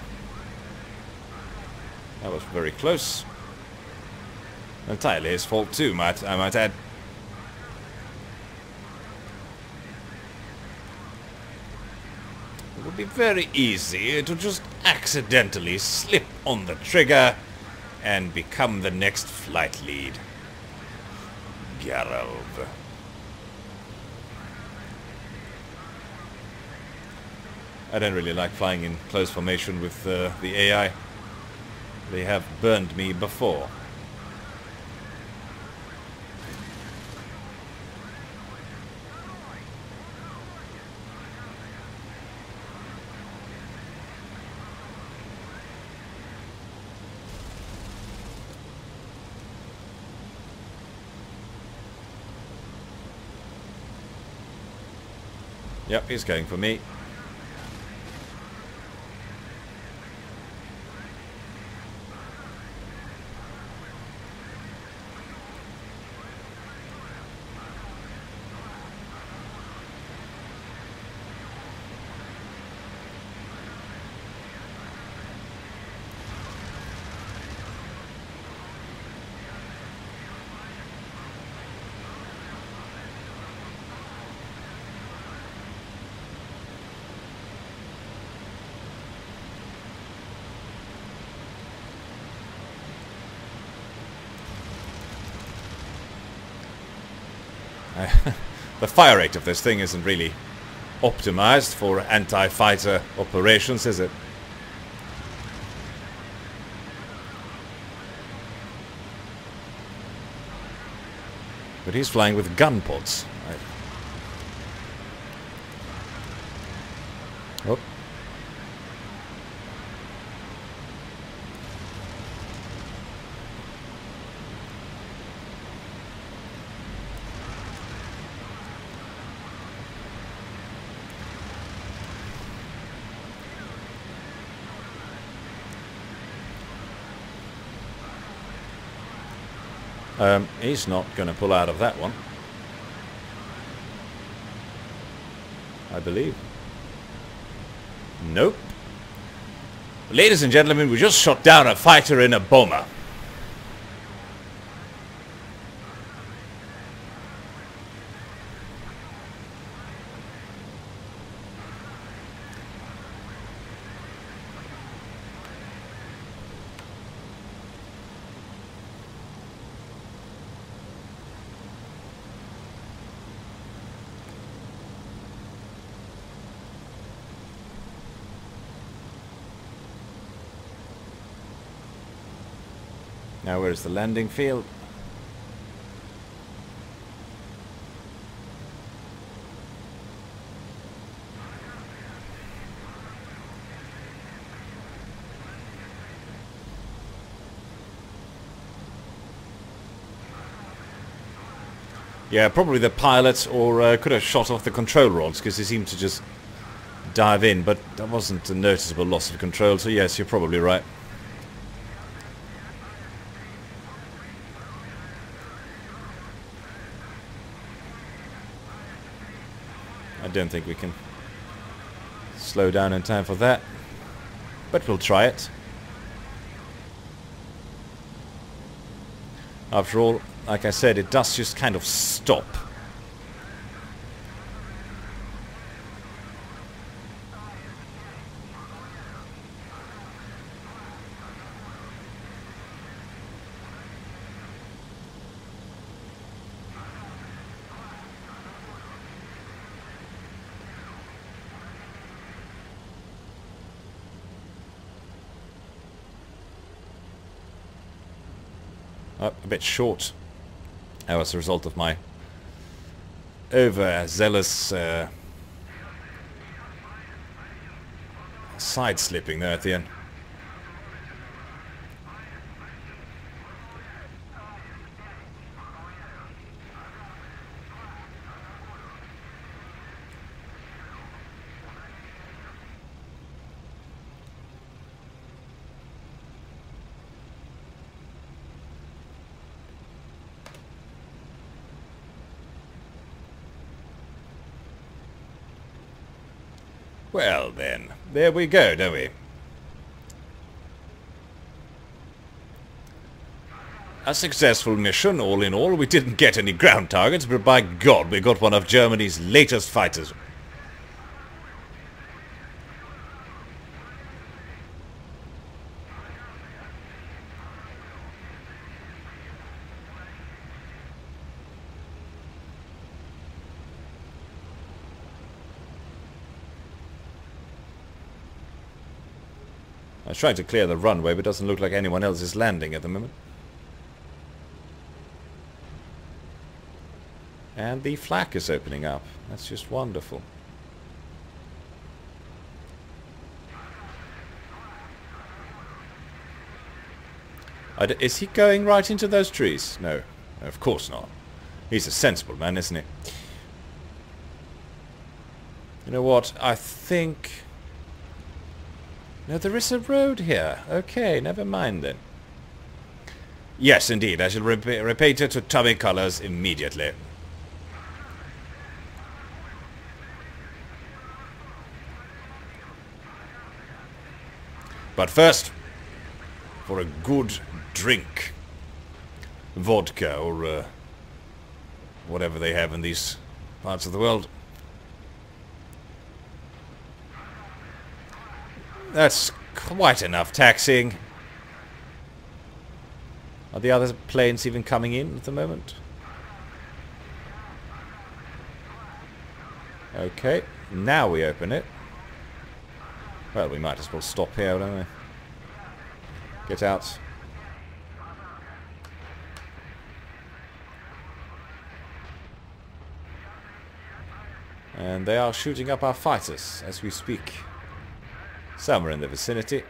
That was very close. Entirely his fault too, I might add. It would be very easy to just accidentally slip on the trigger and become the next flight lead. Garov. I don't really like flying in close formation with the AI. They have burned me before. Yep, he's going for me. The fire rate of this thing isn't really optimized for anti-fighter operations, is it? But he's flying with gun pods. Oh. He's not going to pull out of that one, I believe. Nope. Ladies and gentlemen, we just shot down a fighter in a bomber. Now where's the landing field? Yeah, probably the pilot, or could have shot off the control rods, because he seemed to just dive in, but that wasn't a noticeable loss of control, so yes, you're probably right. I don't think we can slow down in time for that, but we'll try it. After all, like I said, it does just kind of stop. A bit short. That was a result of my overzealous side-slipping there at the end. Well then, there we go, don't we? A successful mission, all in all. We didn't get any ground targets, but by God, we got one of Germany's latest fighters. I was trying to clear the runway, but it doesn't look like anyone else is landing at the moment. And the flak is opening up. That's just wonderful. Is he going right into those trees? No, of course not. He's a sensible man, isn't he? You know what? I think... No, there is a road here. Okay, never mind then. Yes, indeed. I shall repaint it to tummy colors immediately. But first, for a good drink. Vodka or whatever they have in these parts of the world. That's quite enough taxiing. Are the other planes even coming in at the moment? Okay, now we open it. Well, we might as well stop here, don't we? Get out. And they are shooting up our fighters as we speak. Somewhere in the vicinity.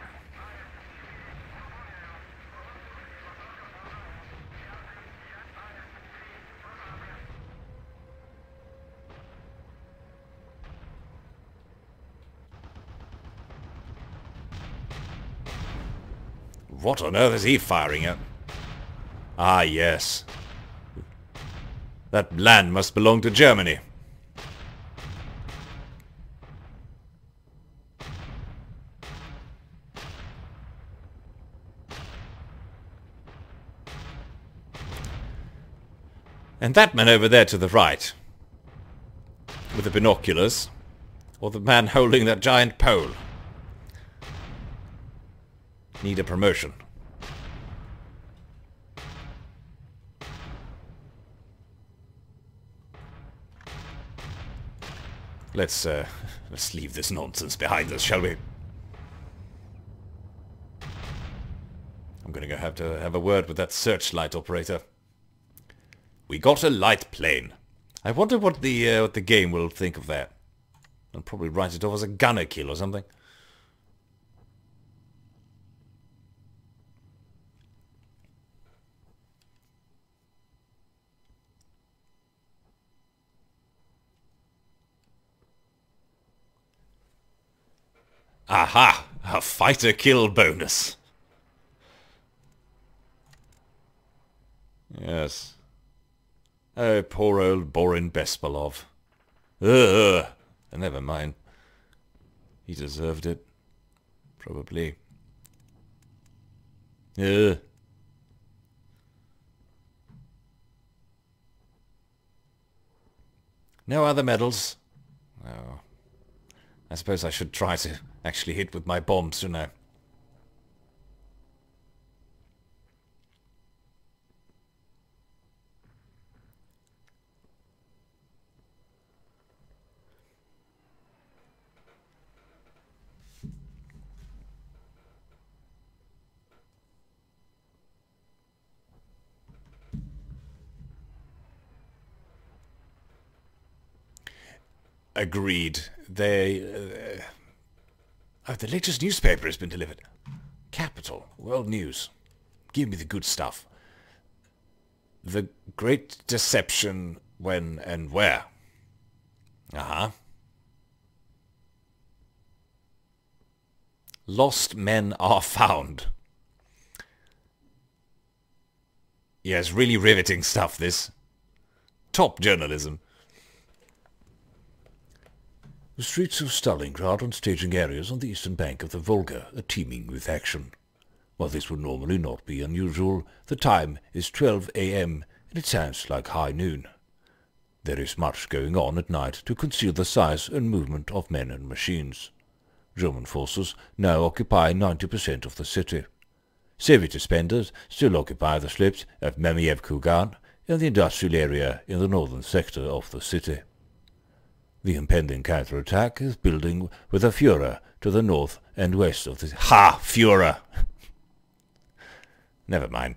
What on earth is he firing at? Ah, yes. That land must belong to Germany. And that man over there to the right, with the binoculars, or the man holding that giant pole, need a promotion. Let's leave this nonsense behind us, shall we? I'm gonna go Have to have a word with that searchlight operator. We got a light plane. I wonder what the game will think of that. They'll probably write it off as a gunner kill or something. Aha! A fighter kill bonus. Yes. Oh, poor old Borin Bespalov. Ugh. Never mind. He deserved it. Probably. Ugh. No other medals? Oh. I suppose I should try to actually hit with my bombs, shouldn't I? Agreed. They... oh, the latest newspaper has been delivered. Capital. World News. Give me the good stuff. The Great Deception, when and where? Uh-huh. Lost men are found. Yes, really riveting stuff, this. Top journalism. The streets of Stalingrad and staging areas on the eastern bank of the Volga are teeming with action. While this would normally not be unusual, the time is 12 a.m. and it sounds like high noon. There is much going on at night to conceal the size and movement of men and machines. German forces now occupy 90% of the city. Soviet suspenders still occupy the slips of Mamiev Kugan and the industrial area in the northern sector of the city. The impending counterattack is building with a Führer to the north and west of the... Ha! Führer! Never mind.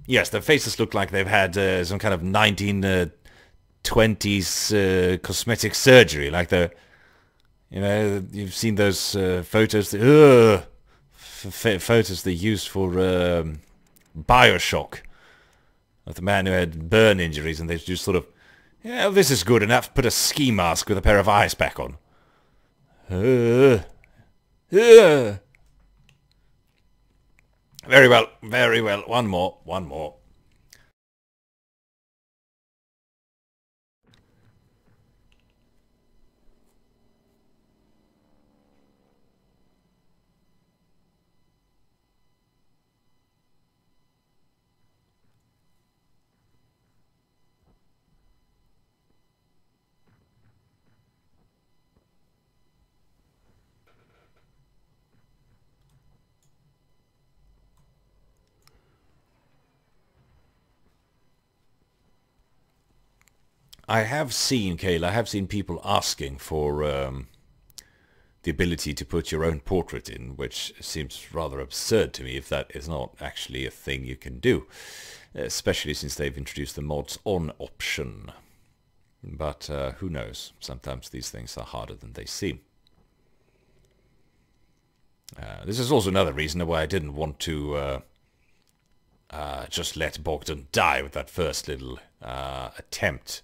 Yes, their faces look like they've had some kind of 1920s cosmetic surgery. Like the, you know, you've seen those photos, photos they used for Bioshock, of the man who had burn injuries, and they just sort of, yeah, this is good enough. Put a ski mask with a pair of eyes back on. Very well, very well. One more, one more. I have seen, Kayla, I have seen people asking for the ability to put your own portrait in, which seems rather absurd to me if that is not actually a thing you can do, especially since they've introduced the mods on option. But who knows, sometimes these things are harder than they seem. This is also another reason why I didn't want to just let Bogdan die with that first little attempt.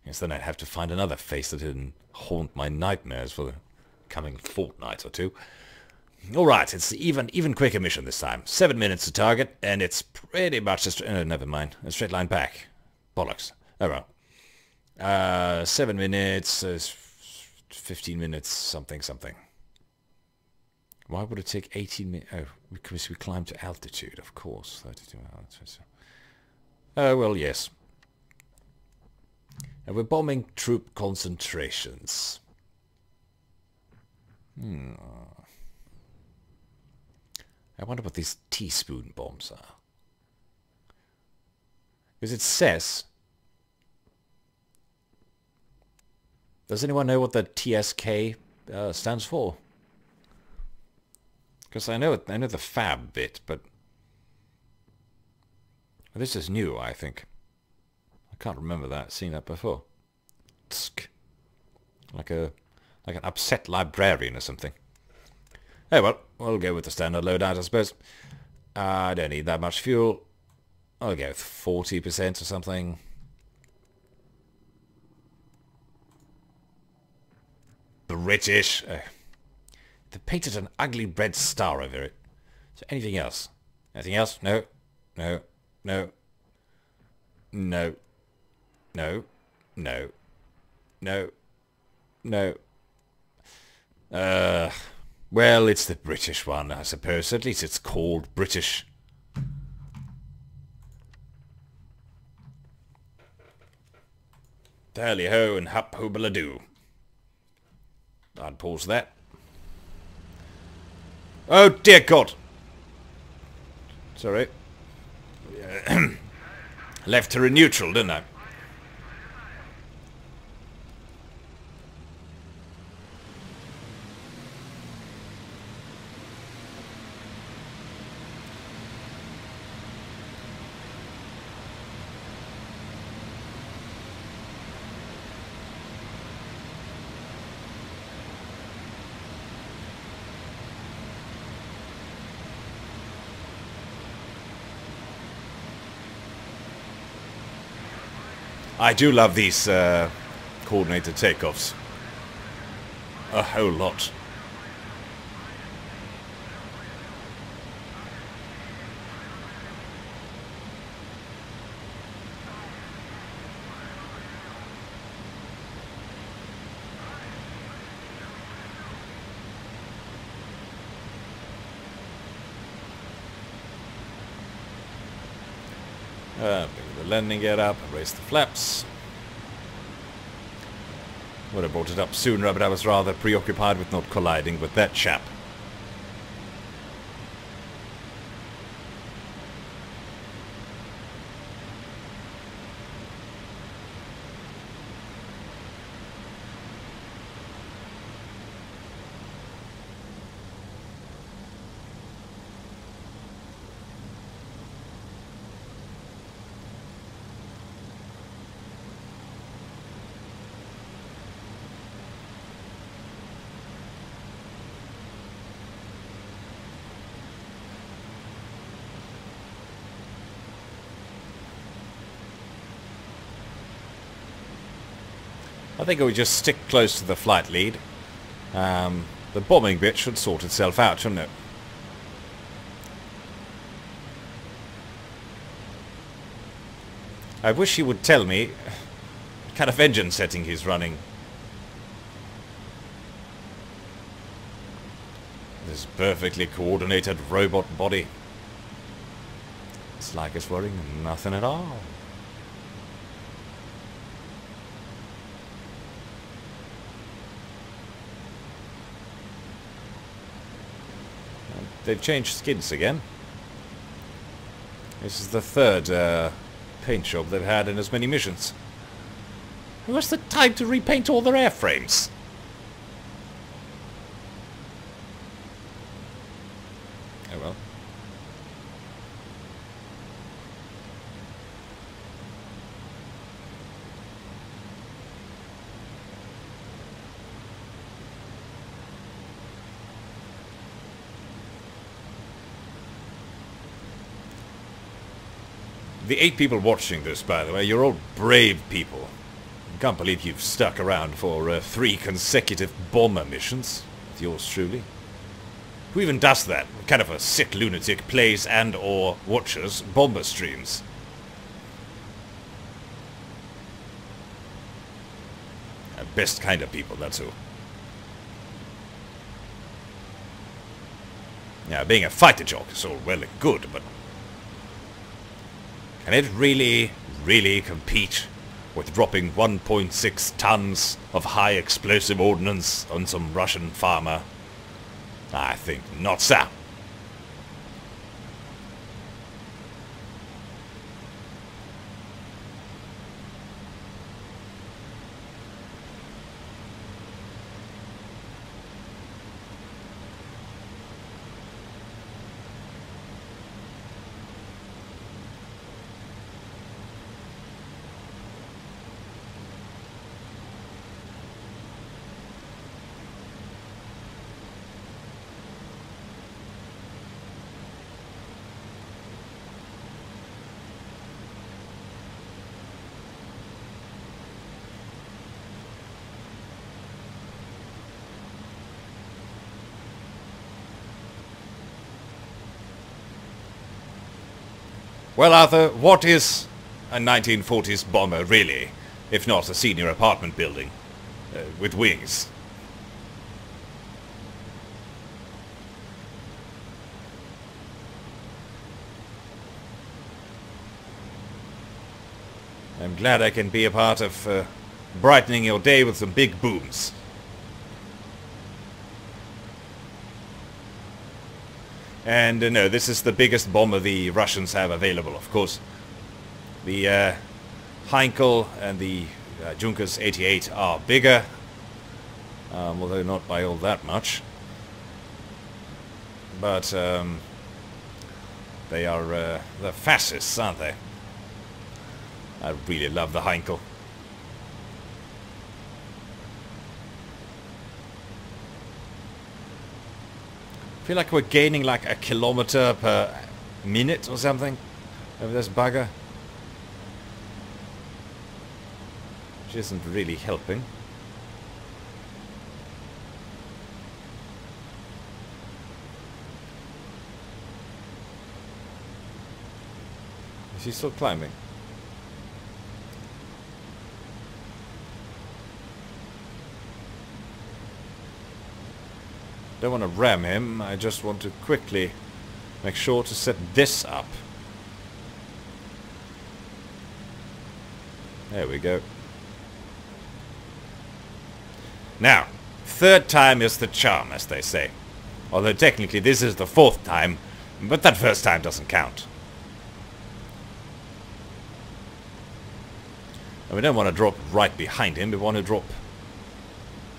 Because then I'd have to find another face that didn't haunt my nightmares for the coming fortnight or two. Alright, it's even quicker mission this time. 7 minutes to target, and it's pretty much just... never mind. A straight line back. Bollocks. Oh well. 7 minutes, 15 minutes, something. Why would it take 18 minutes? Oh, because we climbed to altitude, of course. 32 hours. Oh, well, yes. And we're bombing troop concentrations. I wonder what these teaspoon bombs are. Because it says... Does anyone know what the TSK stands for? Because I know the fab bit, but this is new, I think. I can't remember that, seen that before. Tsk. Like an upset librarian or something. Oh well, we'll go with the standard loadout, I suppose. I don't need that much fuel. I'll go with 40% or something. British. They painted an ugly red star over it. So anything else? Anything else? No. No. No. No. No. No. No. No. Well, it's the British one, I suppose. At least it's called British. Tally-ho and hup-hubba-la-doo. I'd pause that. Oh, dear God! Sorry. Left her in neutral, didn't I? I do love these coordinated takeoffs. A whole lot. Bring the landing gear up, raise the flaps. Would have brought it up sooner, but I was rather preoccupied with not colliding with that chap. I think I would just stick close to the flight lead. The bombing bit should sort itself out, shouldn't it? I wish he would tell me what kind of engine setting he's running. This perfectly coordinated robot body. It's like it's worrying nothing at all. They've changed skids again. This is the third paint job they've had in as many missions. Who has the time to repaint all their airframes? Oh well. The 8 people watching this, by the way, you're all brave people. I can't believe you've stuck around for 3 consecutive bomber missions with yours truly. Who even does that? What kind of a sick lunatic plays and or watches bomber streams? Best kind of people, that's who. Yeah, being a fighter jock is all well and good, but can it really, really compete with dropping 1.6 tons of high explosive ordnance on some Russian farmer? I think not so. Well, Arthur, what is a 1940s bomber really, if not a senior apartment building with wings? I'm glad I can be a part of brightening your day with some big booms. And no, this is the biggest bomber the Russians have available, of course. The Heinkel and the Junkers 88 are bigger, although not by all that much. But they are the fascists, aren't they? I really love the Heinkel. I feel like we're gaining like a kilometer per minute or something over this bugger. Which isn't really helping. Is he still climbing? Don't want to ram him, I just want to quickly make sure to set this up. There we go. Now, third time is the charm, as they say. Although technically this is the fourth time, but that first time doesn't count. And we don't want to drop right behind him, we want to drop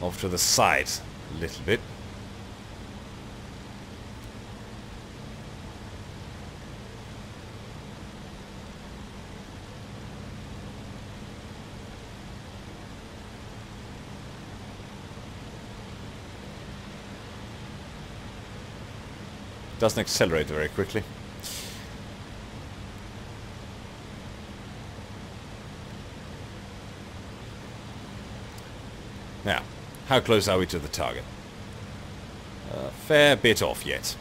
off to the side a little bit. Doesn't accelerate very quickly. Now, how close are we to the target? A fair bit off yet.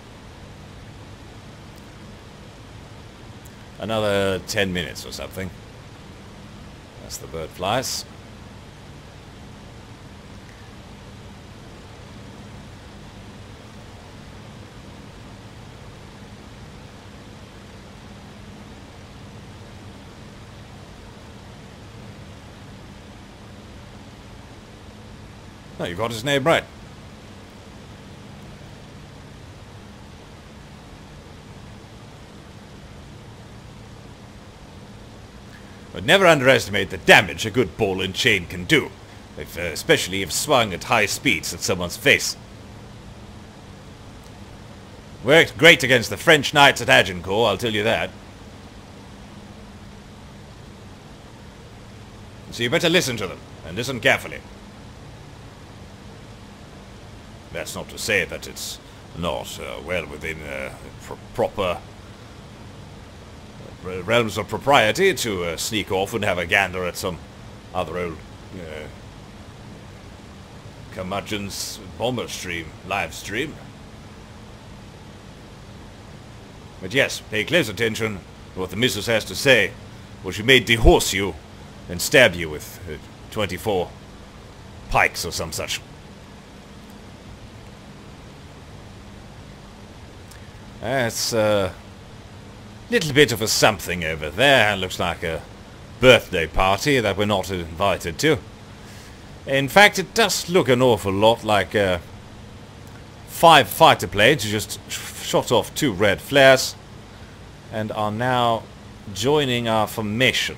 Another 10 minutes or something. As the bird flies. No, you got his name right. But never underestimate the damage a good ball and chain can do, especially if swung at high speeds at someone's face. Worked great against the French knights at Agincourt, I'll tell you that. So you better listen to them, and listen carefully. That's not to say that it's not well within proper realms of propriety to sneak off and have a gander at some other old curmudgeon's bomber stream, live stream. But yes, pay close attention to what the missus has to say, or she may dehorse you and stab you with 24 pikes or some such. That's a little bit of a something over there. Looks like a birthday party that we're not invited to. In fact, it does look an awful lot like 5 fighter planes who just shot off 2 red flares and are now joining our formation.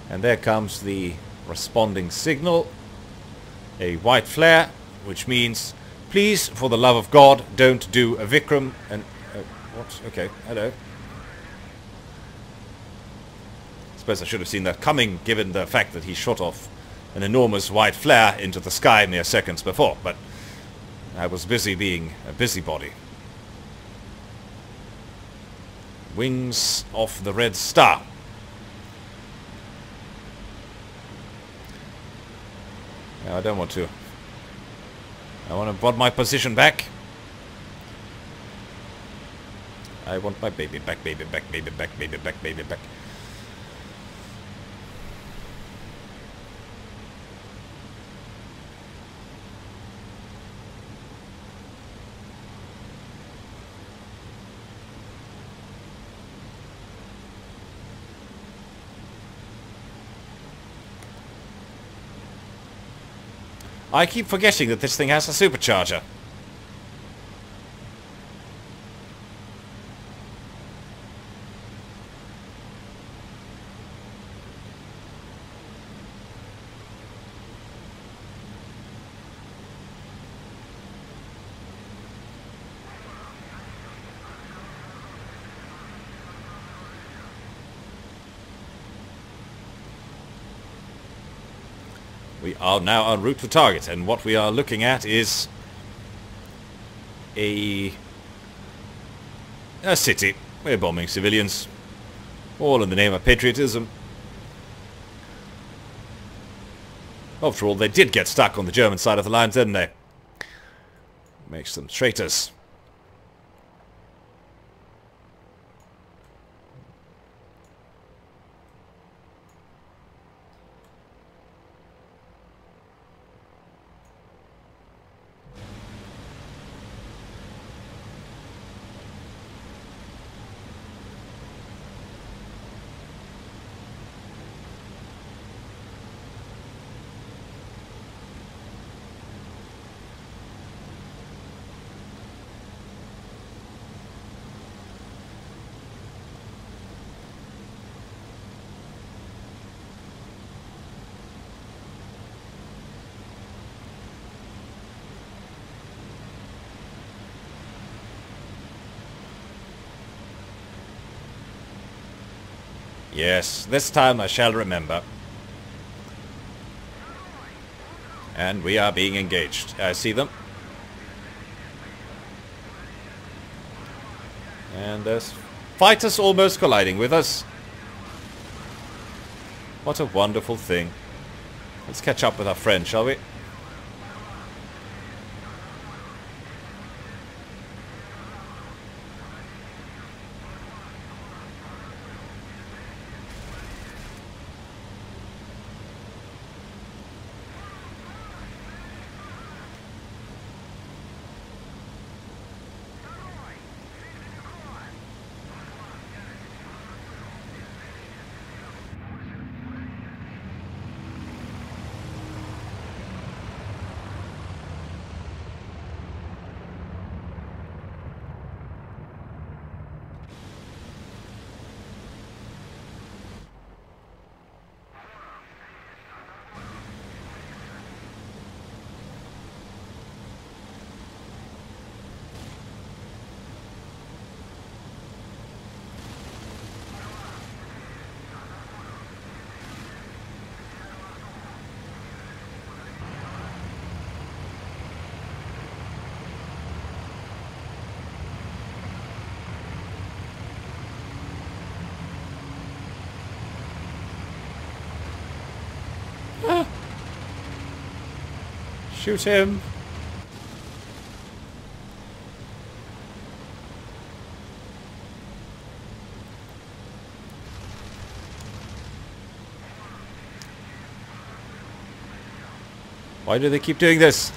And there comes the responding signal. A white flare, which means, please, for the love of God, don't do a Vikram and... what? Okay, hello. Suppose I should have seen that coming, given the fact that he shot off an enormous white flare into the sky mere seconds before, but I was busy being a busybody. Wings off the Red Star. No, I don't want to. I want to put my position back. I want my baby back, baby back, baby back, baby back, baby back. I keep forgetting that this thing has a supercharger. We are now en route to target, and what we are looking at is a city. We're bombing civilians, all in the name of patriotism. After all, they did get stuck on the German side of the lines, didn't they? Makes them traitors. Yes, this time I shall remember. And we are being engaged. I see them. And there's fighters almost colliding with us. What a wonderful thing. Let's catch up with our friend, shall we? Shoot him! Why do they keep doing this?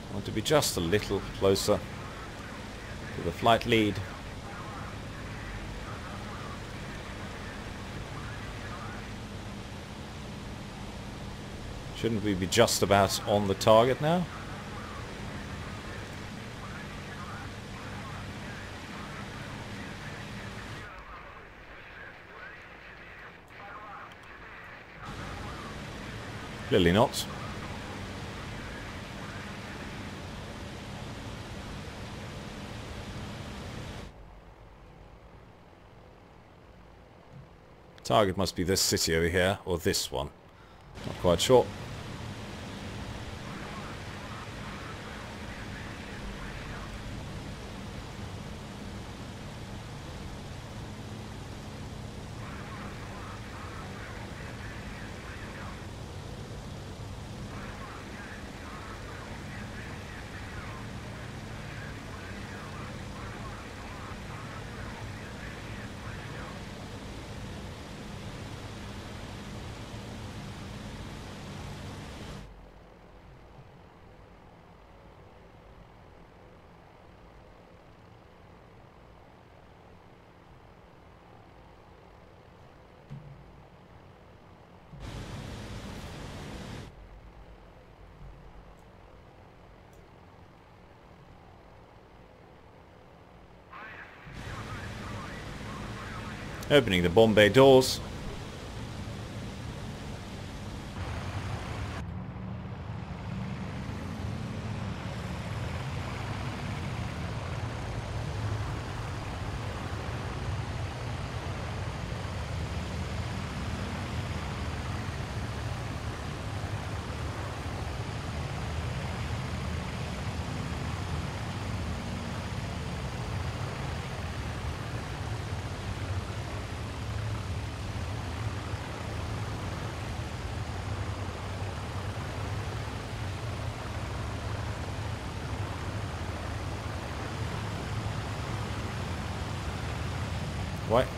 I want to be just a little closer to the flight lead. Shouldn't we be just about on the target now? Clearly not. Target must be this city over here, or this one. Not quite sure. Opening the bomb bay doors.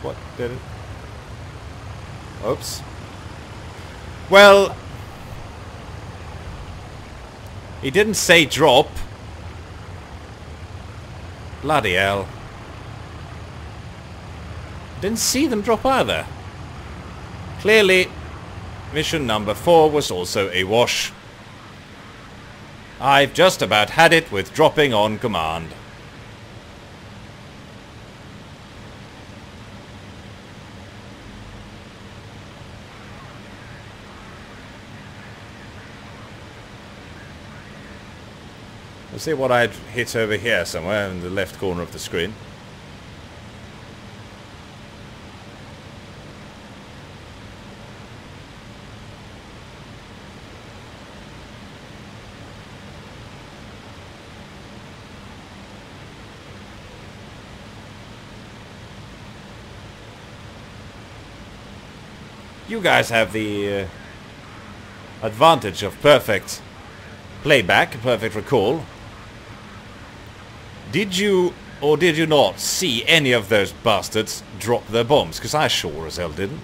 What did it? Oops. Well, he didn't say drop. Bloody hell. Didn't see them drop either. Clearly, mission number 4 was also a wash. I've just about had it with dropping on command. Let's see what I'd hit over here somewhere in the left corner of the screen. You guys have the advantage of perfect playback, perfect recall. Did you or did you not see any of those bastards drop their bombs? Because I sure as hell didn't.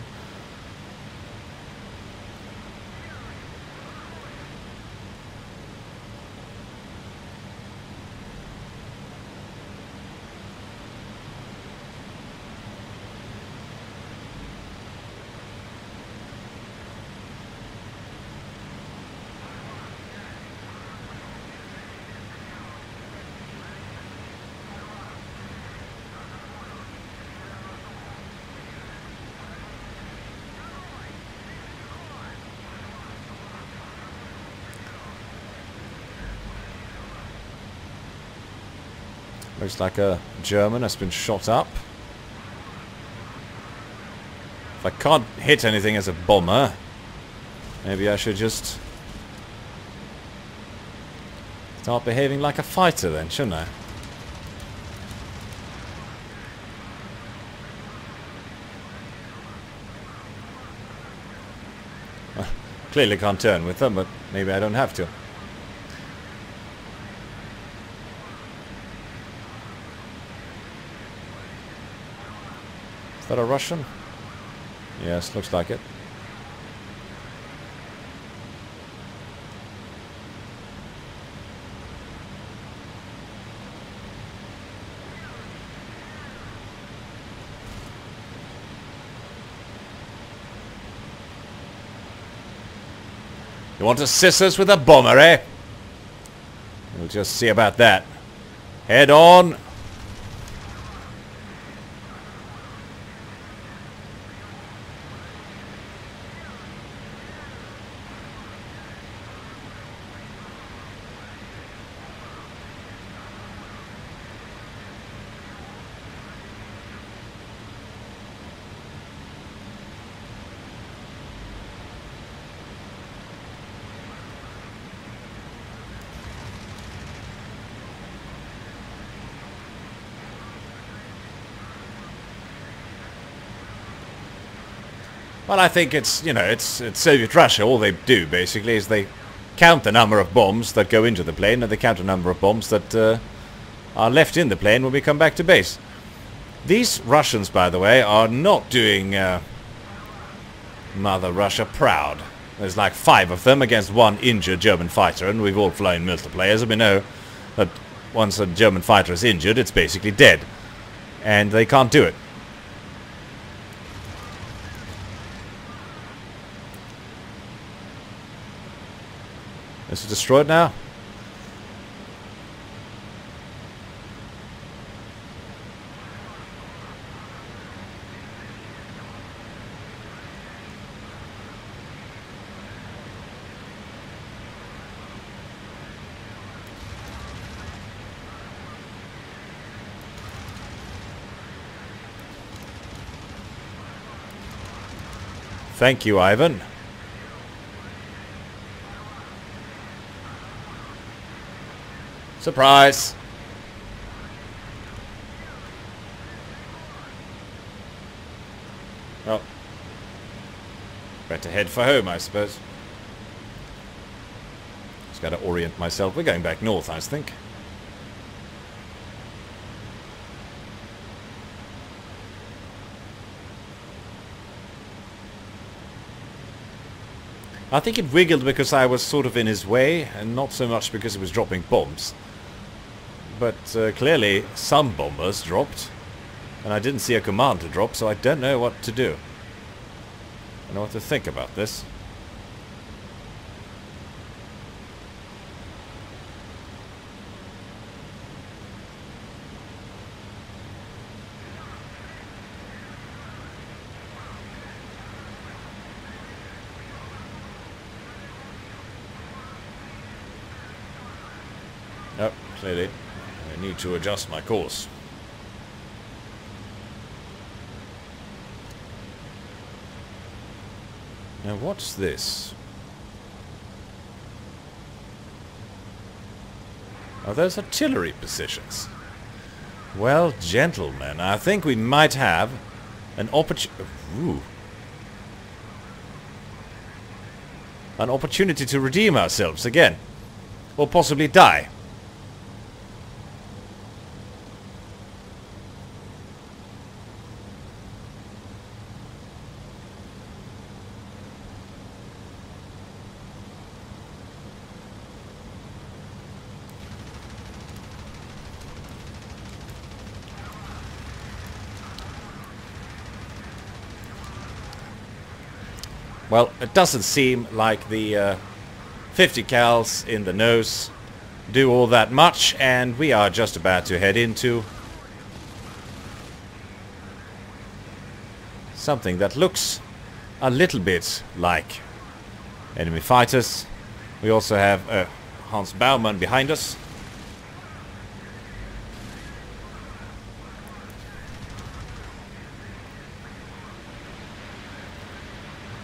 Looks like a German has been shot up. If I can't hit anything as a bomber, maybe I should just start behaving like a fighter then, shouldn't I? Well, clearly can't turn with them, but maybe I don't have to. Is that a Russian? Yes, looks like it. You want to assist us with a bomber, eh? We'll just see about that. Head on. Well, I think it's, you know, it's Soviet Russia. All they do, basically, is they count the number of bombs that go into the plane, and they count the number of bombs that are left in the plane when we come back to base. These Russians, by the way, are not doing Mother Russia proud. There's like 5 of them against 1 injured German fighter, and we've all flown multiplayers, and we know that once a German fighter is injured, it's basically dead. And they can't do it. Is it destroyed now? Thank you, Ivan. Surprise! Well, better head for home, I suppose. Just gotta orient myself. We're going back north, I think. I think it wiggled because I was sort of in his way, and not so much because it was dropping bombs. But clearly some bombers dropped, and I didn't see a command to drop, so I don't know what to do. I don't know what to think about this. Oh, clearly I need to adjust my course. Now what's this? Are those artillery positions? Well, gentlemen, I think we might have an opportunity to redeem ourselves again. Or possibly die. Well, it doesn't seem like the 50 cals in the nose do all that much, and we are just about to head into something that looks a little bit like enemy fighters. We also have Hans Baumann behind us.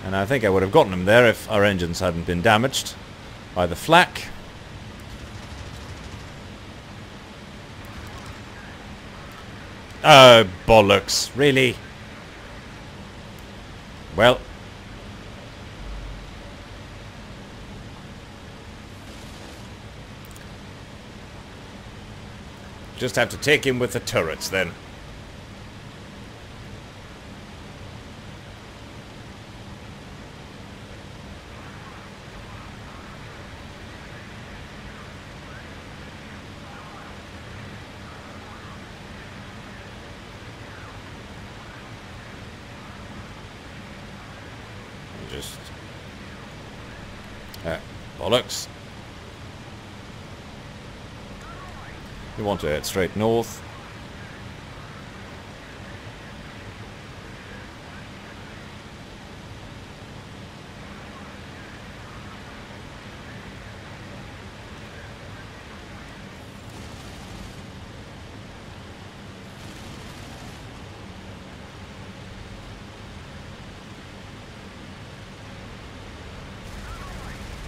And I think I would have gotten him there if our engines hadn't been damaged by the flak. Oh, bollocks. Really? Well. Just have to take him with the turrets then. Just bollocks. We want to head straight north.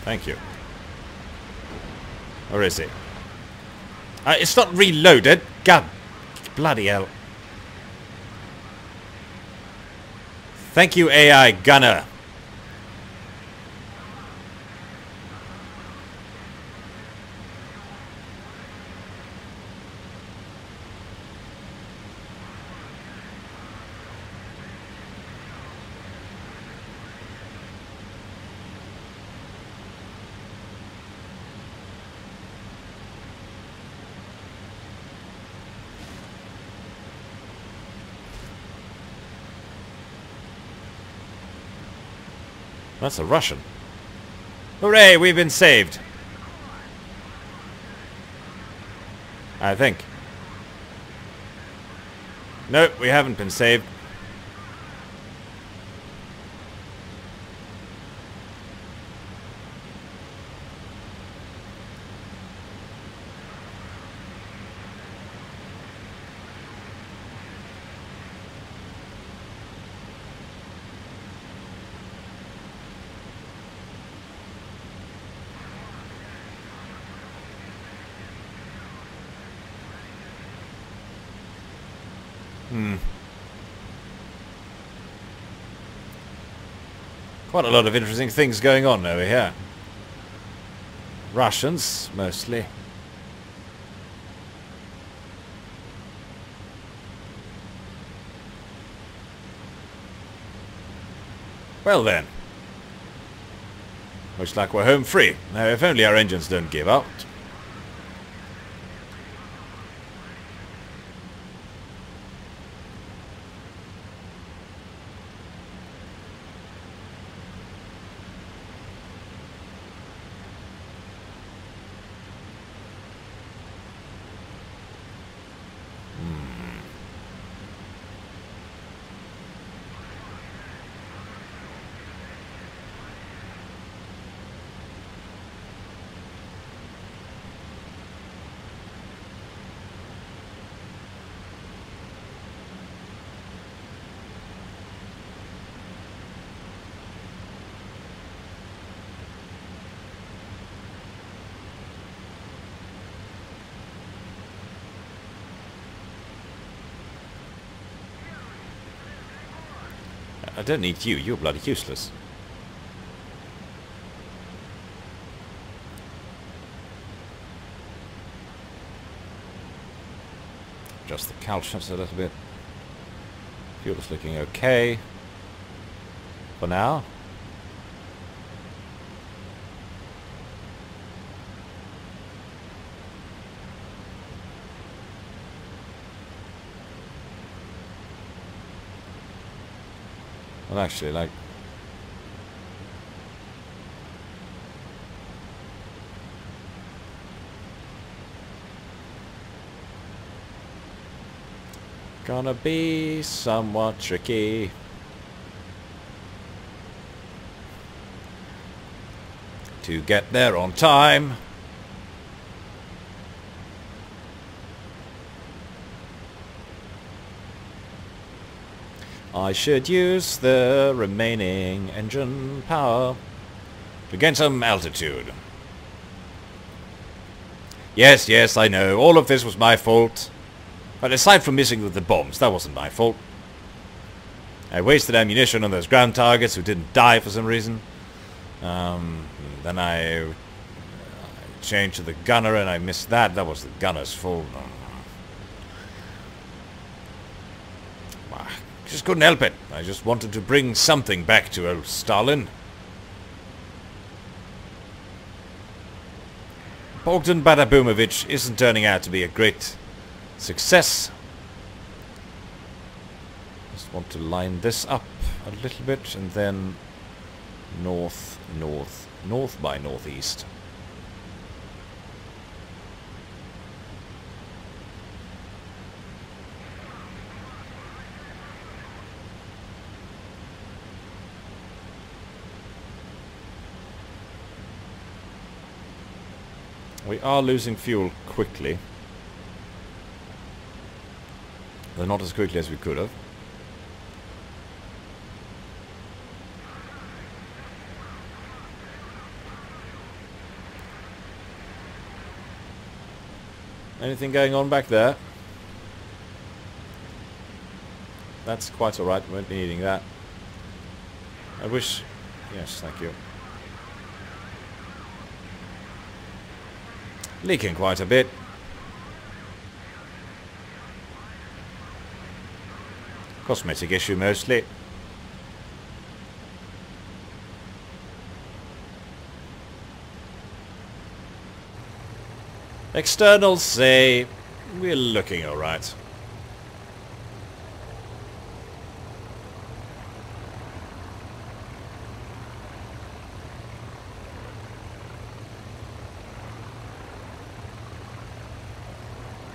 Thank you. Where is he? It's not reloaded. God, bloody hell. Thank you, AI gunner. That's a Russian. Hooray, we've been saved. I think. No, we haven't been saved. Quite a lot of interesting things going on over here. Russians, mostly. Well then. Looks like we're home free. Now if only our engines don't give out. I don't need you, you're bloody useless. Adjust the calciums a little bit. Fuel is looking okay. For now. Well, actually, like... Gonna be somewhat tricky. To get there on time. I should use the remaining engine power to gain some altitude. Yes, yes, I know. All of this was my fault. But aside from missing with the bombs, that wasn't my fault. I wasted ammunition on those ground targets who didn't die for some reason. Then I changed to the gunner and I missed that. That was the gunner's fault. Just couldn't help it. I just wanted to bring something back to old Stalin. Bogdan Badabumovich isn't turning out to be a great success. Just want to line this up a little bit and then north, north, north by northeast. We are losing fuel quickly. Though not as quickly as we could have. Anything going on back there? That's quite alright, we won't be needing that. I wish... Yes, thank you. Leaking quite a bit. Cosmetic issue mostly. Externals say we're looking alright.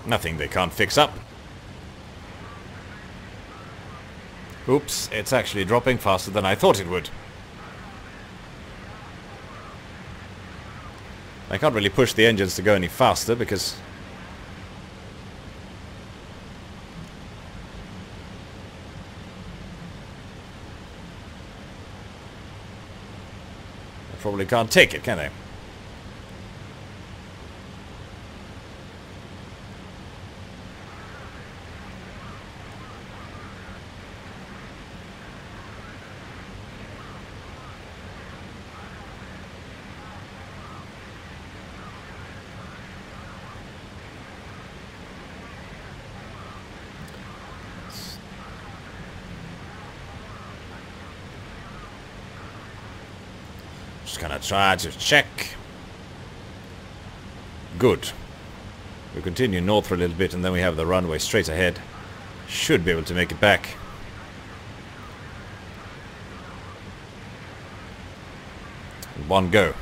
Nothing they can't fix up. Oops, it's actually dropping faster than I thought it would. I can't really push the engines to go any faster because they probably can't take it, can they? Just gonna try to check. Good. We'll continue north for a little bit and then we have the runway straight ahead. Should be able to make it back. One go.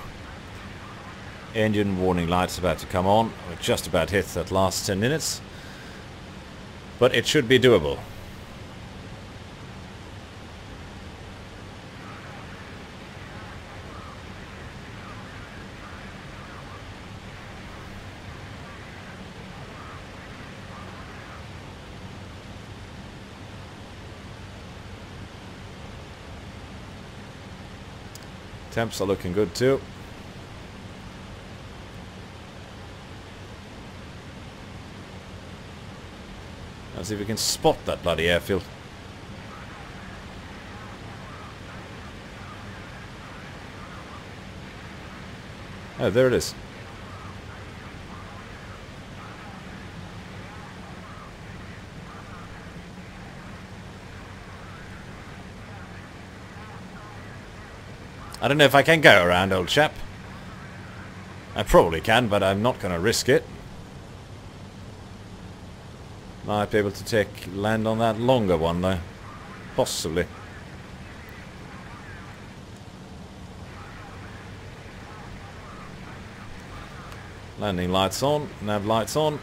Engine warning lights about to come on. We just about hit that last 10 minutes. But it should be doable. Temps are looking good too. Let's see if we can spot that bloody airfield. Oh, there it is. I don't know if I can go around, old chap. I probably can, but I'm not going to risk it. Might be able to land on that longer one though. Possibly. Landing lights on, nav lights on.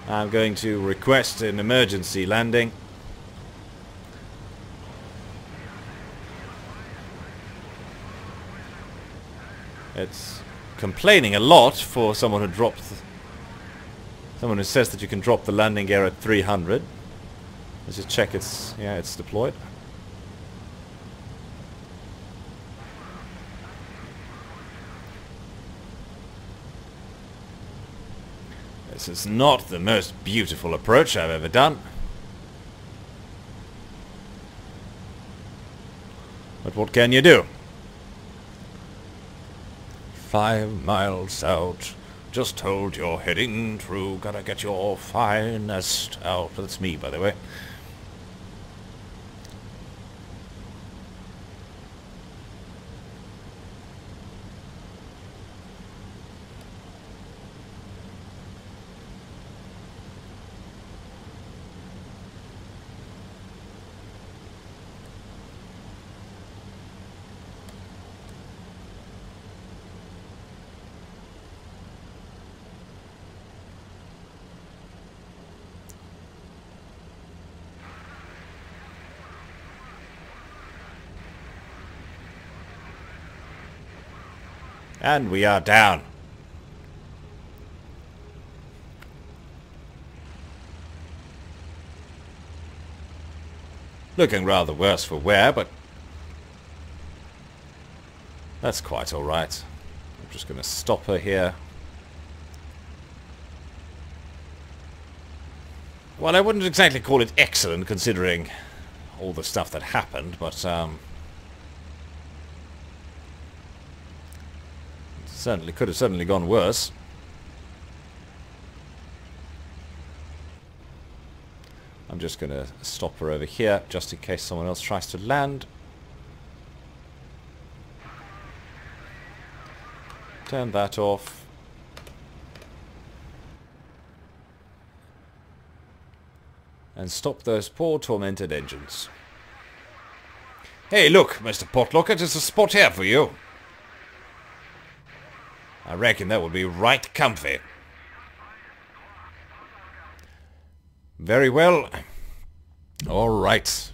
I'm going to request an emergency landing. It's complaining a lot for someone who dropped... Someone who says that you can drop the landing gear at 300. Let's just check it's... Yeah, it's deployed. This is not the most beautiful approach I've ever done. But what can you do? 5 miles out. Just hold your heading true. Gotta get your finest out. That's me, by the way. And we are down. Looking rather worse for wear, but that's quite alright. I'm just going to stop her here. Well, I wouldn't exactly call it excellent considering all the stuff that happened, but certainly could have certainly gone worse. I'm just going to stop her over here, just in case someone else tries to land. Turn that off. And stop those poor tormented engines. Hey, look, Mr. Potlocker, there's a spot here for you. I reckon that would be right comfy. Very well. All right.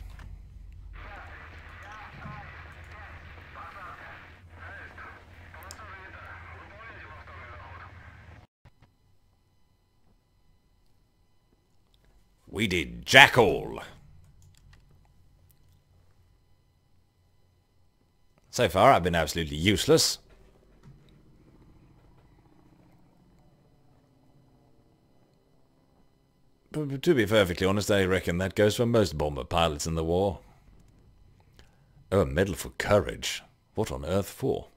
We did jack all. So far, I've been absolutely useless. But to be perfectly honest, I reckon that goes for most bomber pilots in the war. Oh, a medal for courage. What on earth for?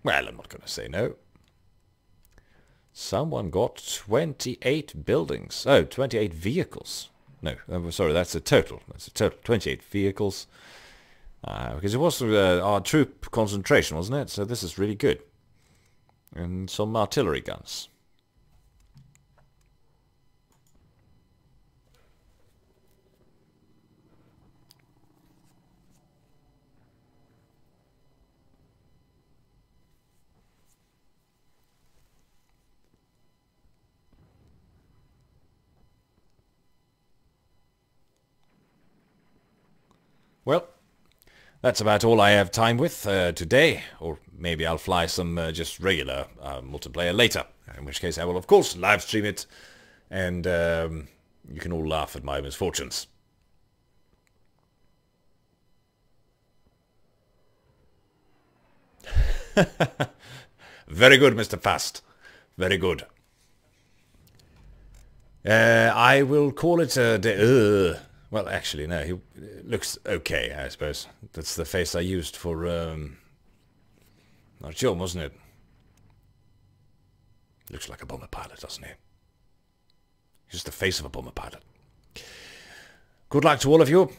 Well, I'm not going to say no. Someone got 28 buildings. Oh, 28 vehicles. No, sorry, that's a total. That's a total. 28 vehicles. Because it was our troop concentration, wasn't it? So this is really good. And some artillery guns. Well, that's about all I have time with today, or maybe I'll fly some just regular multiplayer later, in which case I will of course live stream it, and you can all laugh at my misfortunes. Very good, Mr. Fast. Very good. I will call it a day. Well, actually, no, he looks okay, I suppose. That's the face I used for, Artyom, wasn't it? Looks like a bomber pilot, doesn't he? He's the face of a bomber pilot. Good luck to all of you.